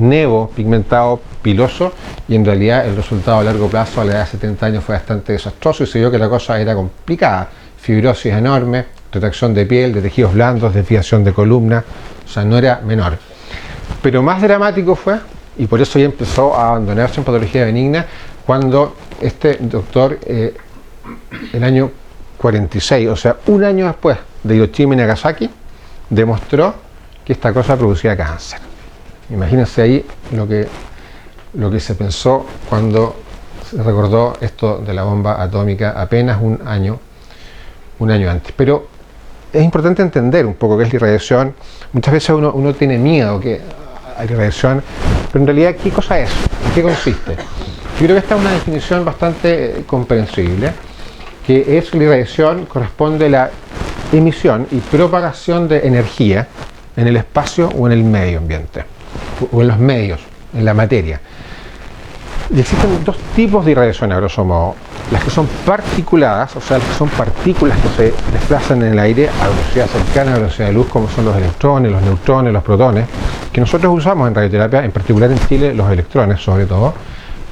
nevo pigmentado piloso, y en realidad el resultado a largo plazo a la edad de 70 años fue bastante desastroso y se vio que la cosa era complicada. Fibrosis enorme, retracción de piel, de tejidos blandos, desviación de columna, o sea, no era menor. Pero más dramático fue, y por eso ya empezó a abandonarse en patología benigna, cuando este doctor, el año 46, o sea, un año después de Hiroshima y Nagasaki, demostró que esta cosa producía cáncer. Imagínense ahí lo que se pensó cuando se recordó esto de la bomba atómica apenas un año antes. Pero es importante entender un poco qué es la irradiación. Muchas veces uno tiene miedo a la irradiación, pero en realidad, ¿qué cosa es? ¿En qué consiste? Yo creo que esta es una definición bastante comprensible, que es la irradiación corresponde a la emisión y propagación de energía en el espacio o en el medio ambiente, o en los medios, en la materia. Y existen dos tipos de irradiación, a grosso modo. Las que son particuladas, o sea, las que son partículas que se desplazan en el aire a velocidad cercana a la velocidad de luz, como son los electrones, los neutrones, los protones, que nosotros usamos en radioterapia, en particular en Chile, los electrones sobre todo.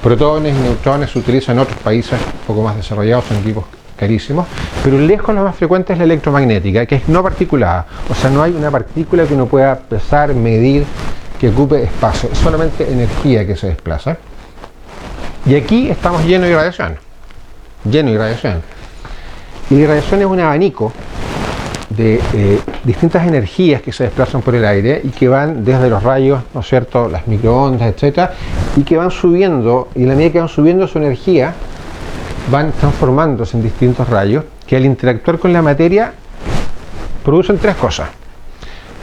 Protones y neutrones se utilizan en otros países un poco más desarrollados, son equipos carísimos, pero lejos lo más frecuente es la electromagnética, que es no particulada, o sea, no hay una partícula que uno pueda pesar, medir, que ocupe espacio, es solamente energía que se desplaza. Y aquí estamos llenos de irradiación, lleno de irradiación. Y la irradiación es un abanico de distintas energías que se desplazan por el aire y que van desde los rayos, ¿no es cierto?, las microondas, etcétera, y que van subiendo, y a la medida que van subiendo su energía, van transformándose en distintos rayos que al interactuar con la materia producen tres cosas.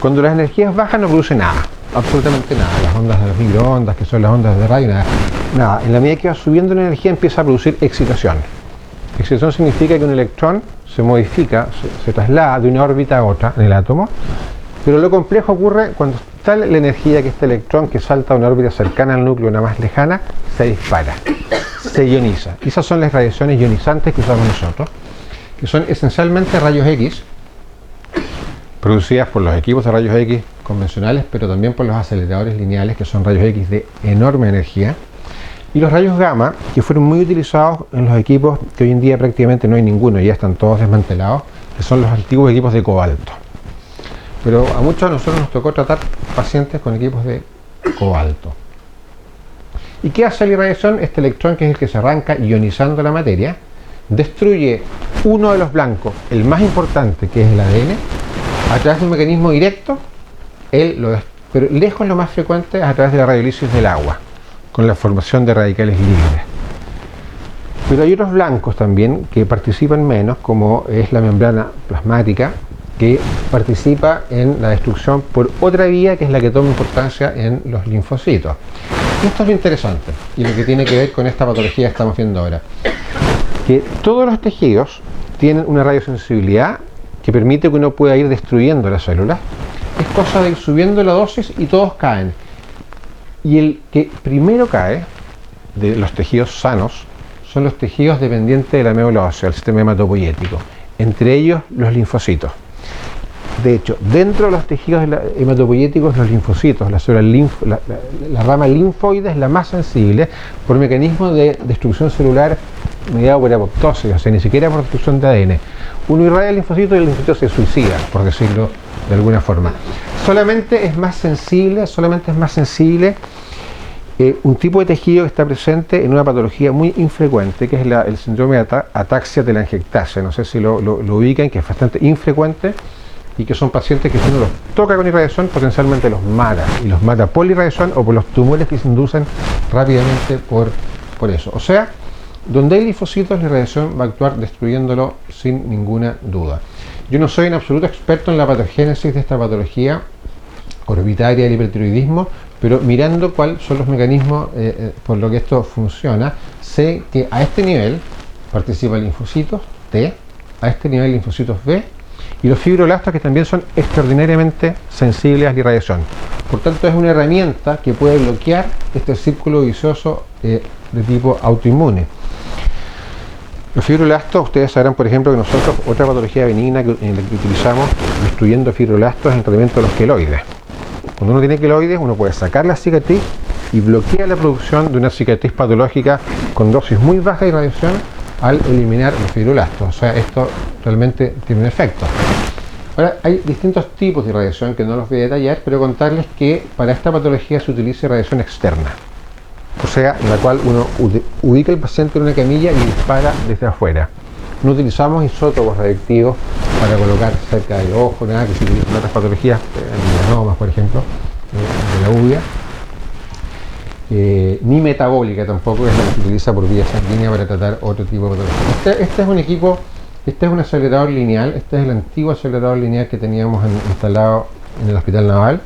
Cuando las energías bajan no produce nada, absolutamente nada. Las ondas de las microondas, que son las ondas de radio, nada. En la medida que va subiendo la energía empieza a producir excitación. Excitación significa que un electrón se modifica, se traslada de una órbita a otra en el átomo, pero lo complejo ocurre cuando está la energía que este electrón que salta a una órbita cercana al núcleo, una más lejana, se dispara, se ioniza. Y esas son las radiaciones ionizantes que usamos nosotros, que son esencialmente rayos X, producidas por los equipos de rayos X convencionales, pero también por los aceleradores lineales, que son rayos X de enorme energía, y los rayos gamma, que fueron muy utilizados en los equipos que hoy en día prácticamente no hay ninguno, ya están todos desmantelados, que son los antiguos equipos de cobalto. Pero a muchos de nosotros nos tocó tratar pacientes con equipos de cobalto. ¿Y qué hace la irradiación? Este electrón, que es el que se arranca ionizando la materia, destruye uno de los blancos, el más importante, que es el ADN, a través de un mecanismo directo, pero lejos lo más frecuente es a través de la radiolisis del agua, con la formación de radicales libres. Pero hay otros blancos también que participan menos, como es la membrana plasmática, que participa en la destrucción por otra vía, que es la que toma importancia en los linfocitos. Esto es lo interesante y lo que tiene que ver con esta patología que estamos viendo ahora, que todos los tejidos tienen una radiosensibilidad que permite que uno pueda ir destruyendo las células. Es cosa de ir subiendo la dosis y todos caen. Y el que primero cae de los tejidos sanos son los tejidos dependientes de la médula ósea, el sistema hematopoyético, entre ellos los linfocitos. De hecho, dentro de los tejidos hematopoyéticos, los linfocitos, la rama linfoide es la más sensible por mecanismo de destrucción celular mediado por apoptosis, o sea, ni siquiera por destrucción de ADN. Uno irradia el linfocito y el linfocito se suicida, por decirlo de alguna forma. Solamente es más sensible un tipo de tejido que está presente en una patología muy infrecuente, que es el síndrome de ataxia telangiectasia. No sé si lo ubican, que es bastante infrecuente y que son pacientes que si uno los toca con irradiación potencialmente los mata, y los mata por la irradiación o por los tumores que se inducen rápidamente por eso. O sea, donde hay linfocitos, la irradiación va a actuar destruyéndolo sin ninguna duda. Yo no soy en absoluto experto en la patogénesis de esta patología orbitaria del hipertiroidismo, pero mirando cuáles son los mecanismos por lo que esto funciona, sé que a este nivel participan linfocitos T, a este nivel linfocitos B, y los fibroblastos, que también son extraordinariamente sensibles a la irradiación. Por tanto, es una herramienta que puede bloquear este círculo vicioso de tipo autoinmune. Los fibroblastos, ustedes sabrán, por ejemplo, que nosotros, otra patología benigna en la que utilizamos destruyendo fibroblastos es el tratamiento de los queloides. Cuando uno tiene queloides, uno puede sacar la cicatriz y bloquea la producción de una cicatriz patológica con dosis muy baja de irradiación al eliminar los fibroblastos. O sea, esto realmente tiene un efecto. Ahora, hay distintos tipos de irradiación que no los voy a detallar, pero contarles que para esta patología se utiliza irradiación externa. O sea, en la cual uno ubica al paciente en una camilla y dispara desde afuera. No utilizamos isótopos radioactivos para colocar cerca del ojo, nada que se utiliza en otras patologías, en melanomas, por ejemplo, de la uvea. Ni metabólica tampoco, es la que se utiliza por vía sanguínea para tratar otro tipo de patología. Este es un equipo, este es un acelerador lineal, este es el antiguo acelerador lineal que teníamos instalado en el Hospital Naval,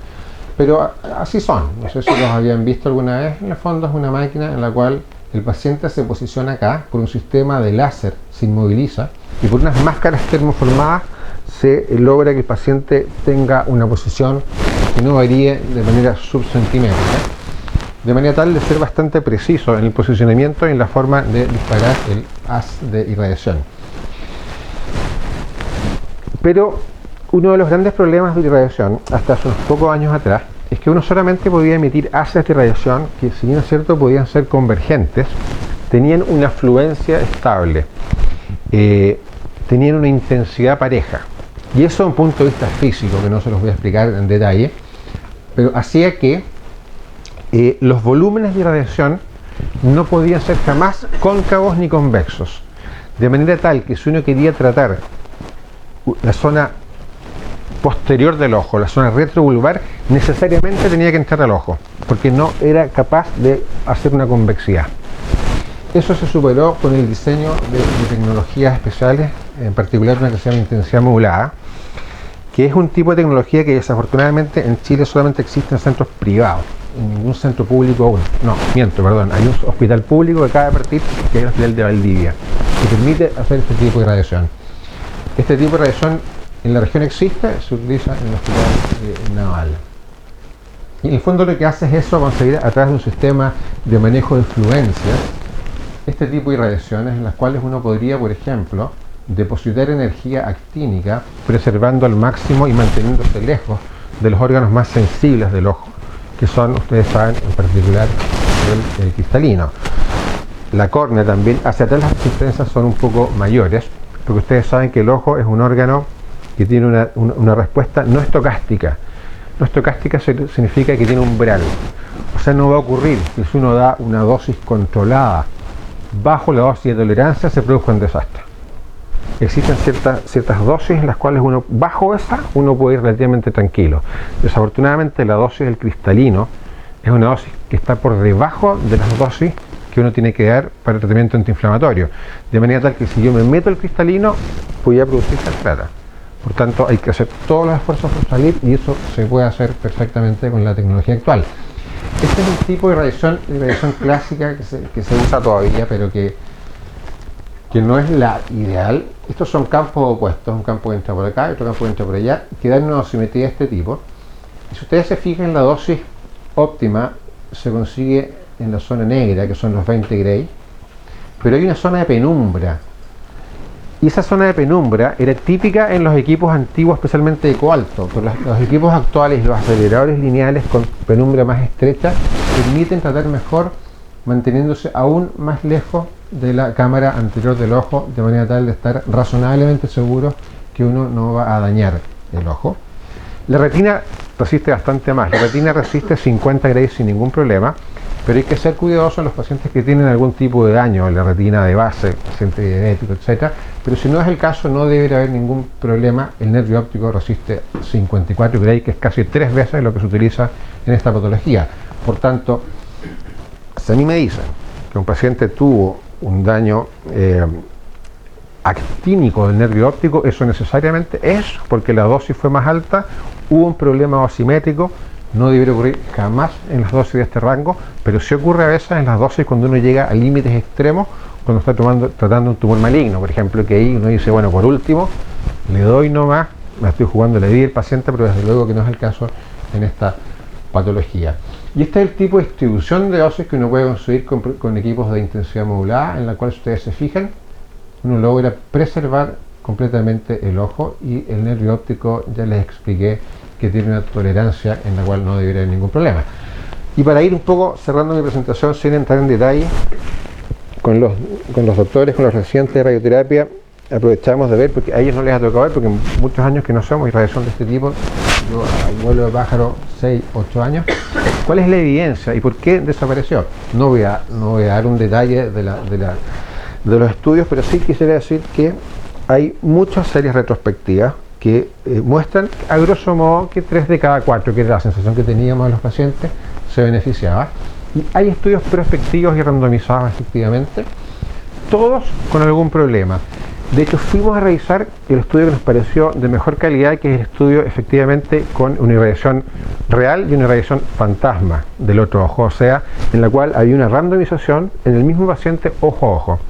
pero así son, no sé si los habían visto alguna vez. En el fondo es una máquina en la cual el paciente se posiciona acá, por un sistema de láser se inmoviliza y por unas máscaras termoformadas se logra que el paciente tenga una posición que no varíe de manera subcentimétrica. de manera tal de ser bastante preciso en el posicionamiento y en la forma de disparar el haz de irradiación. Pero uno de los grandes problemas de irradiación, hasta hace unos pocos años atrás, es que uno solamente podía emitir haces de irradiación que, si bien es cierto, podían ser convergentes, tenían una fluencia estable, tenían una intensidad pareja. Y eso, desde un punto de vista físico, que no se los voy a explicar en detalle, pero hacía que los volúmenes de irradiación no podían ser jamás cóncavos ni convexos. De manera tal que si uno quería tratar la zona posterior del ojo, la zona retrovulvar, necesariamente tenía que entrar al ojo, porque no era capaz de hacer una convexidad. Eso se superó con el diseño de tecnologías especiales, en particular una que se llama intensidad modulada, que es un tipo de tecnología que desafortunadamente en Chile solamente existe en centros privados, en ningún centro público aún. No, miento, perdón, hay un hospital público que acaba de partir, que es el Hospital de Valdivia, que permite hacer este tipo de radiación. Este tipo de radiación en la región existe, se utiliza en el hospital naval. Y en el fondo lo que hace es eso, conseguir a través de un sistema de manejo de fluencias, este tipo de radiaciones en las cuales uno podría, por ejemplo, depositar energía actínica, preservando al máximo y manteniéndose lejos de los órganos más sensibles del ojo, que son, ustedes saben, en particular el cristalino. La córnea también, hacia atrás las resistencias son un poco mayores, porque ustedes saben que el ojo es un órgano que tiene una respuesta no estocástica. No estocástica significa que tiene un umbral. O sea, no va a ocurrir que si uno da una dosis controlada bajo la dosis de tolerancia se produzca un desastre. Existen ciertas dosis en las cuales uno, bajo esa, uno puede ir relativamente tranquilo. Desafortunadamente la dosis del cristalino es una dosis que está por debajo de las dosis que uno tiene que dar para el tratamiento antiinflamatorio. De manera tal que si yo me meto el cristalino, voy a producir catarata. Por tanto, hay que hacer todos los esfuerzos por salir y eso se puede hacer perfectamente con la tecnología actual. Este es un tipo de radiación clásica que se usa todavía, pero que no es la ideal. Estos son campos opuestos, un campo que entra por acá y otro campo que entra por allá, que dan una dosimetría de este tipo. Y si ustedes se fijan, la dosis óptima se consigue en la zona negra, que son los 20 Gray, pero hay una zona de penumbra. Y esa zona de penumbra era típica en los equipos antiguos, especialmente de cobalto. Pero los equipos actuales, los aceleradores lineales con penumbra más estrecha, permiten tratar mejor manteniéndose aún más lejos de la cámara anterior del ojo, de manera tal de estar razonablemente seguros que uno no va a dañar el ojo. La retina resiste bastante más. La retina resiste 50 grados sin ningún problema, pero hay que ser cuidadosos en los pacientes que tienen algún tipo de daño en la retina de base, paciente diabético, etc. Pero si no es el caso, no debería haber ningún problema. El nervio óptico resiste 54 Gray, que es casi 3 veces lo que se utiliza en esta patología. Por tanto, si a mí me dicen que un paciente tuvo un daño actínico del nervio óptico, eso necesariamente es porque la dosis fue más alta, hubo un problema asimétrico. No debería ocurrir jamás en las dosis de este rango, pero sí ocurre a veces en las dosis cuando uno llega a límites extremos, cuando está tratando un tumor maligno, por ejemplo, que ahí uno dice, bueno, por último, le doy nomás, me estoy jugando la vida del paciente, pero desde luego que no es el caso en esta patología. Y este es el tipo de distribución de dosis que uno puede conseguir con equipos de intensidad modulada, en la cual, si ustedes se fijan, uno logra preservar completamente el ojo y el nervio óptico, ya les expliqué que tiene una tolerancia en la cual no debería haber ningún problema. Y para ir un poco cerrando mi presentación sin entrar en detalle, con los doctores, con los residentes de radioterapia, aprovechamos de ver, porque a ellos no les ha tocado ver, porque muchos años que no hacemos irradiación de este tipo, yo vuelo de pájaro 6, 8 años, ¿cuál es la evidencia y por qué desapareció? No voy a dar un detalle de los estudios, pero sí quisiera decir que hay muchas series retrospectivas que muestran a grosso modo que 3 de cada 4, que era la sensación que teníamos de los pacientes, se beneficiaba. Y hay estudios prospectivos y randomizados efectivamente, todos con algún problema. De hecho, fuimos a revisar el estudio que nos pareció de mejor calidad, que es el estudio efectivamente con una irradiación real y una irradiación fantasma del otro ojo, o sea, en la cual había una randomización en el mismo paciente ojo a ojo.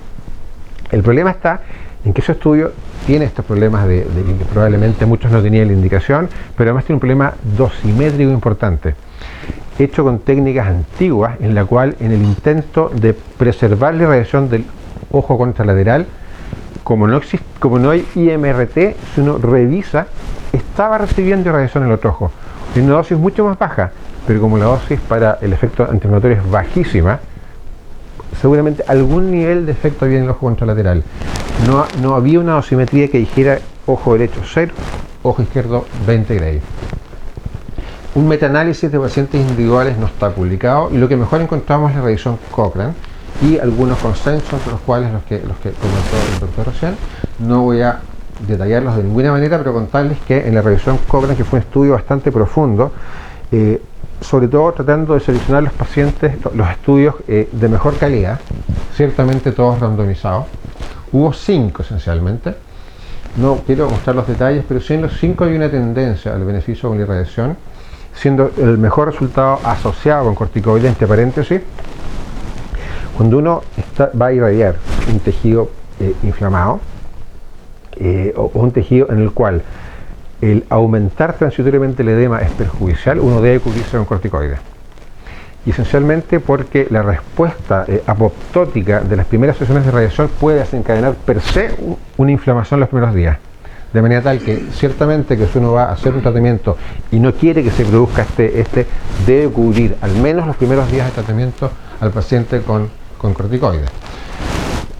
El problema está en que ese estudio tiene estos problemas de que probablemente muchos no tenían la indicación, pero además tiene un problema dosimétrico importante. hecho con técnicas antiguas, en la cual en el intento de preservar la irradiación del ojo contralateral, como no hay IMRT, si uno revisa, estaba recibiendo irradiación en el otro ojo, en una dosis mucho más baja, pero como la dosis para el efecto antiinflamatorio es bajísima, seguramente algún nivel de efecto había en el ojo contralateral. No había una dosimetría que dijera ojo derecho 0, ojo izquierdo 20 Gray. Un metaanálisis de pacientes individuales no está publicado, y lo que mejor encontramos es la revisión Cochrane y algunos consensos, entre los cuales los que comentó el doctor recién. No voy a detallarlos de ninguna manera, pero contarles que en la revisión Cochrane, que fue un estudio bastante profundo, sobre todo tratando de seleccionar los pacientes, los estudios de mejor calidad, ciertamente todos randomizados, hubo 5 esencialmente. No quiero mostrar los detalles, pero sí en los 5 hay una tendencia al beneficio con la irradiación, siendo el mejor resultado asociado con corticoides, entre paréntesis, cuando uno va a irradiar un tejido inflamado o un tejido en el cual el aumentar transitoriamente el edema es perjudicial, uno debe cubrirse con corticoides. Y esencialmente porque la respuesta apoptótica de las primeras sesiones de radiación puede desencadenar per se una inflamación los primeros días. De manera tal que ciertamente que si uno va a hacer un tratamiento y no quiere que se produzca debe cubrir al menos los primeros días de tratamiento al paciente con corticoides.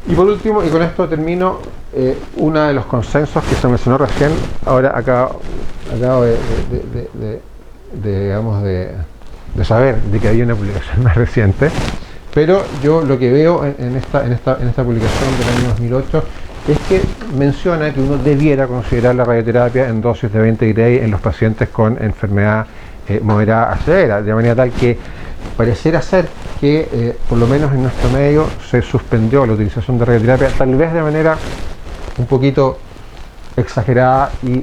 Y por último, y con esto termino, uno de los consensos que se mencionó recién, ahora acabo de saber de que había una publicación más reciente, pero yo lo que veo en esta publicación del año 2008 es que menciona que uno debiera considerar la radioterapia en dosis de 20 Gray en los pacientes con enfermedad moderada a severa, de manera tal que pareciera ser que por lo menos en nuestro medio se suspendió la utilización de radioterapia, tal vez de manera un poquito exagerada y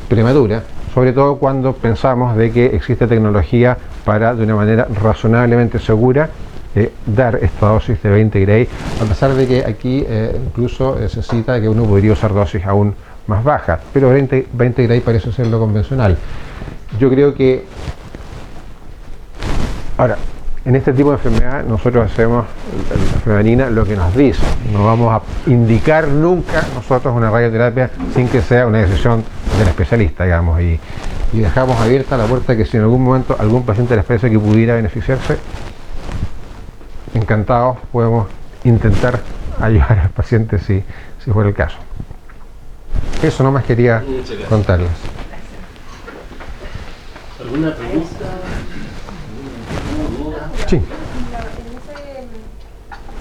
prematura, sobre todo cuando pensamos de que existe tecnología para, de una manera razonablemente segura, dar esta dosis de 20 Gray, a pesar de que aquí incluso se cita que uno podría usar dosis aún más bajas, pero 20 Gray parece ser lo convencional. Yo creo que ahora, en este tipo de enfermedad nosotros hacemos la enfermería lo que nos dice, no vamos a indicar nunca nosotros una radioterapia sin que sea una decisión del especialista, digamos, y dejamos abierta la puerta que si en algún momento algún paciente les parece que pudiera beneficiarse, encantados podemos intentar ayudar al paciente si fuera el caso. Eso nomás quería contarles.
¿Alguna pregunta?
Sí.
En ese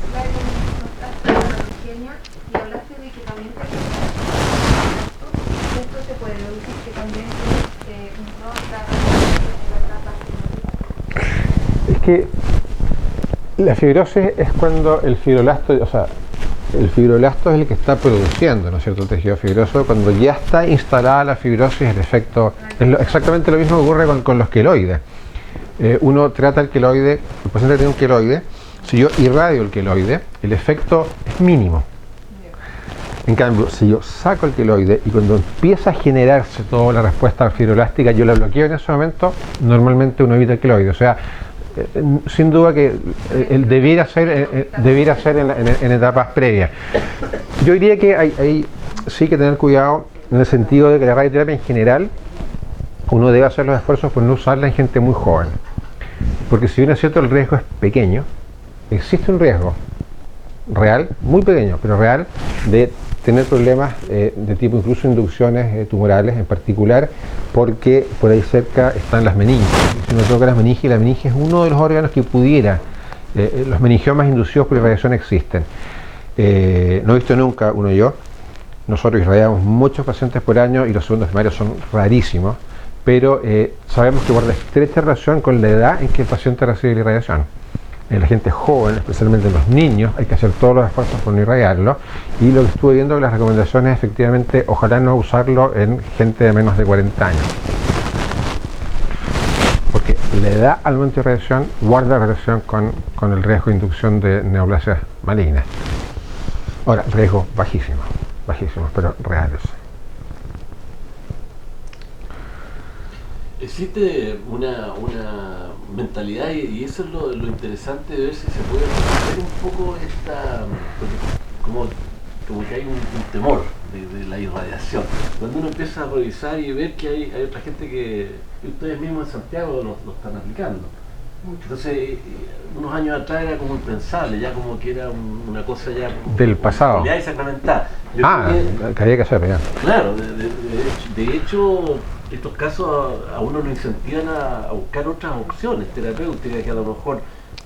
slide mostraste la Eugenia y hablaste de que también esto se puede deducir que también no está en la etapa.
Es que la fibrosis es cuando el fibroblasto, o sea, el fibroblasto es el que está produciendo, ¿no es cierto?, el tejido fibroso. Cuando ya está instalada la fibrosis, el efecto es exactamente lo mismo que ocurre con los queloides. Uno trata el queloide, el paciente tiene un queloide, si yo irradio el queloide, el efecto es mínimo. En cambio, si yo saco el queloide y cuando empieza a generarse toda la respuesta fibroblástica, yo la bloqueo en ese momento, normalmente uno evita el queloide. O sea, sin duda que debiera ser en etapas previas. Yo diría que hay sí que tener cuidado en el sentido de que la radioterapia en general uno debe hacer los esfuerzos por no usarla en gente muy joven, porque si bien es cierto el riesgo es pequeño, existe un riesgo real, muy pequeño, pero real, de tener problemas de tipo incluso inducciones tumorales, en particular porque por ahí cerca están las meninges. Si uno toca las meninges, la meninge es uno de los órganos que pudiera, los meningiomas inducidos por irradiación existen. No he visto nunca uno yo. Nosotros irradiamos muchos pacientes por año y los segundos primarios son rarísimos, pero sabemos que guarda estrecha relación con la edad en que el paciente recibe la irradiación. En la gente joven, especialmente en los niños, hay que hacer todos los esfuerzos por no irradiarlo, y lo que estuve viendo que las recomendaciones, efectivamente, ojalá no usarlo en gente de menos de 40 años, porque la edad al momento de irradiación guarda relación con el riesgo de inducción de neoplasias malignas. Ahora, riesgos bajísimos, pero reales.
Existe una mentalidad y eso es lo interesante de ver si se puede resolver un poco esta, como que hay un temor de la irradiación. Cuando uno empieza a revisar y ver que hay otra gente que ustedes mismos en Santiago lo están aplicando. Entonces, unos años atrás era como impensable, ya como que era una cosa ya como
Del pasado.
ya sacramentada. Yo
Ah,
creo
que había que hacer, ya.
claro, de hecho, estos casos a uno lo incentivan a buscar otras opciones terapéuticas que a lo mejor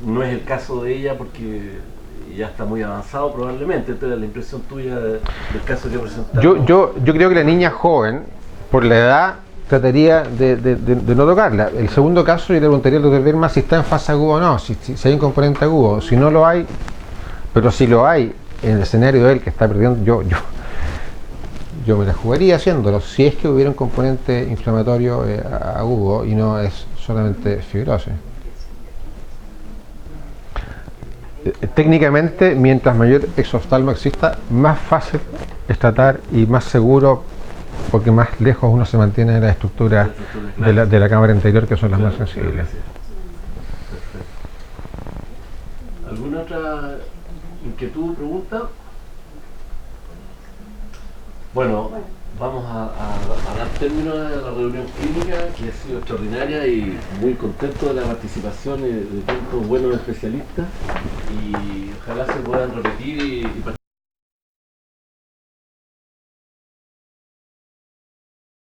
no es el caso de ella porque ya está muy avanzado probablemente. Entonces, la impresión tuya del caso que presentaste.
Yo creo que la niña joven, por la edad, trataría de no tocarla. El segundo caso, yo le preguntaría al doctor Berman si está en fase aguda o no, si hay un componente agudo. Si no lo hay, pero si lo hay, en el escenario de él que está perdiendo, yo me la jugaría haciéndolo, si es que hubiera un componente inflamatorio agudo y no es solamente fibrosis. Técnicamente, mientras mayor exoftalmo exista, más fácil es tratar y más seguro, porque más lejos uno se mantiene de la estructura de la cámara interior, que son las más sensibles.
¿Alguna otra inquietud o pregunta? Bueno, vamos a dar término a la reunión clínica, que ha sido extraordinaria y muy contento de la participación de tantos buenos especialistas, y ojalá se puedan repetir y participar.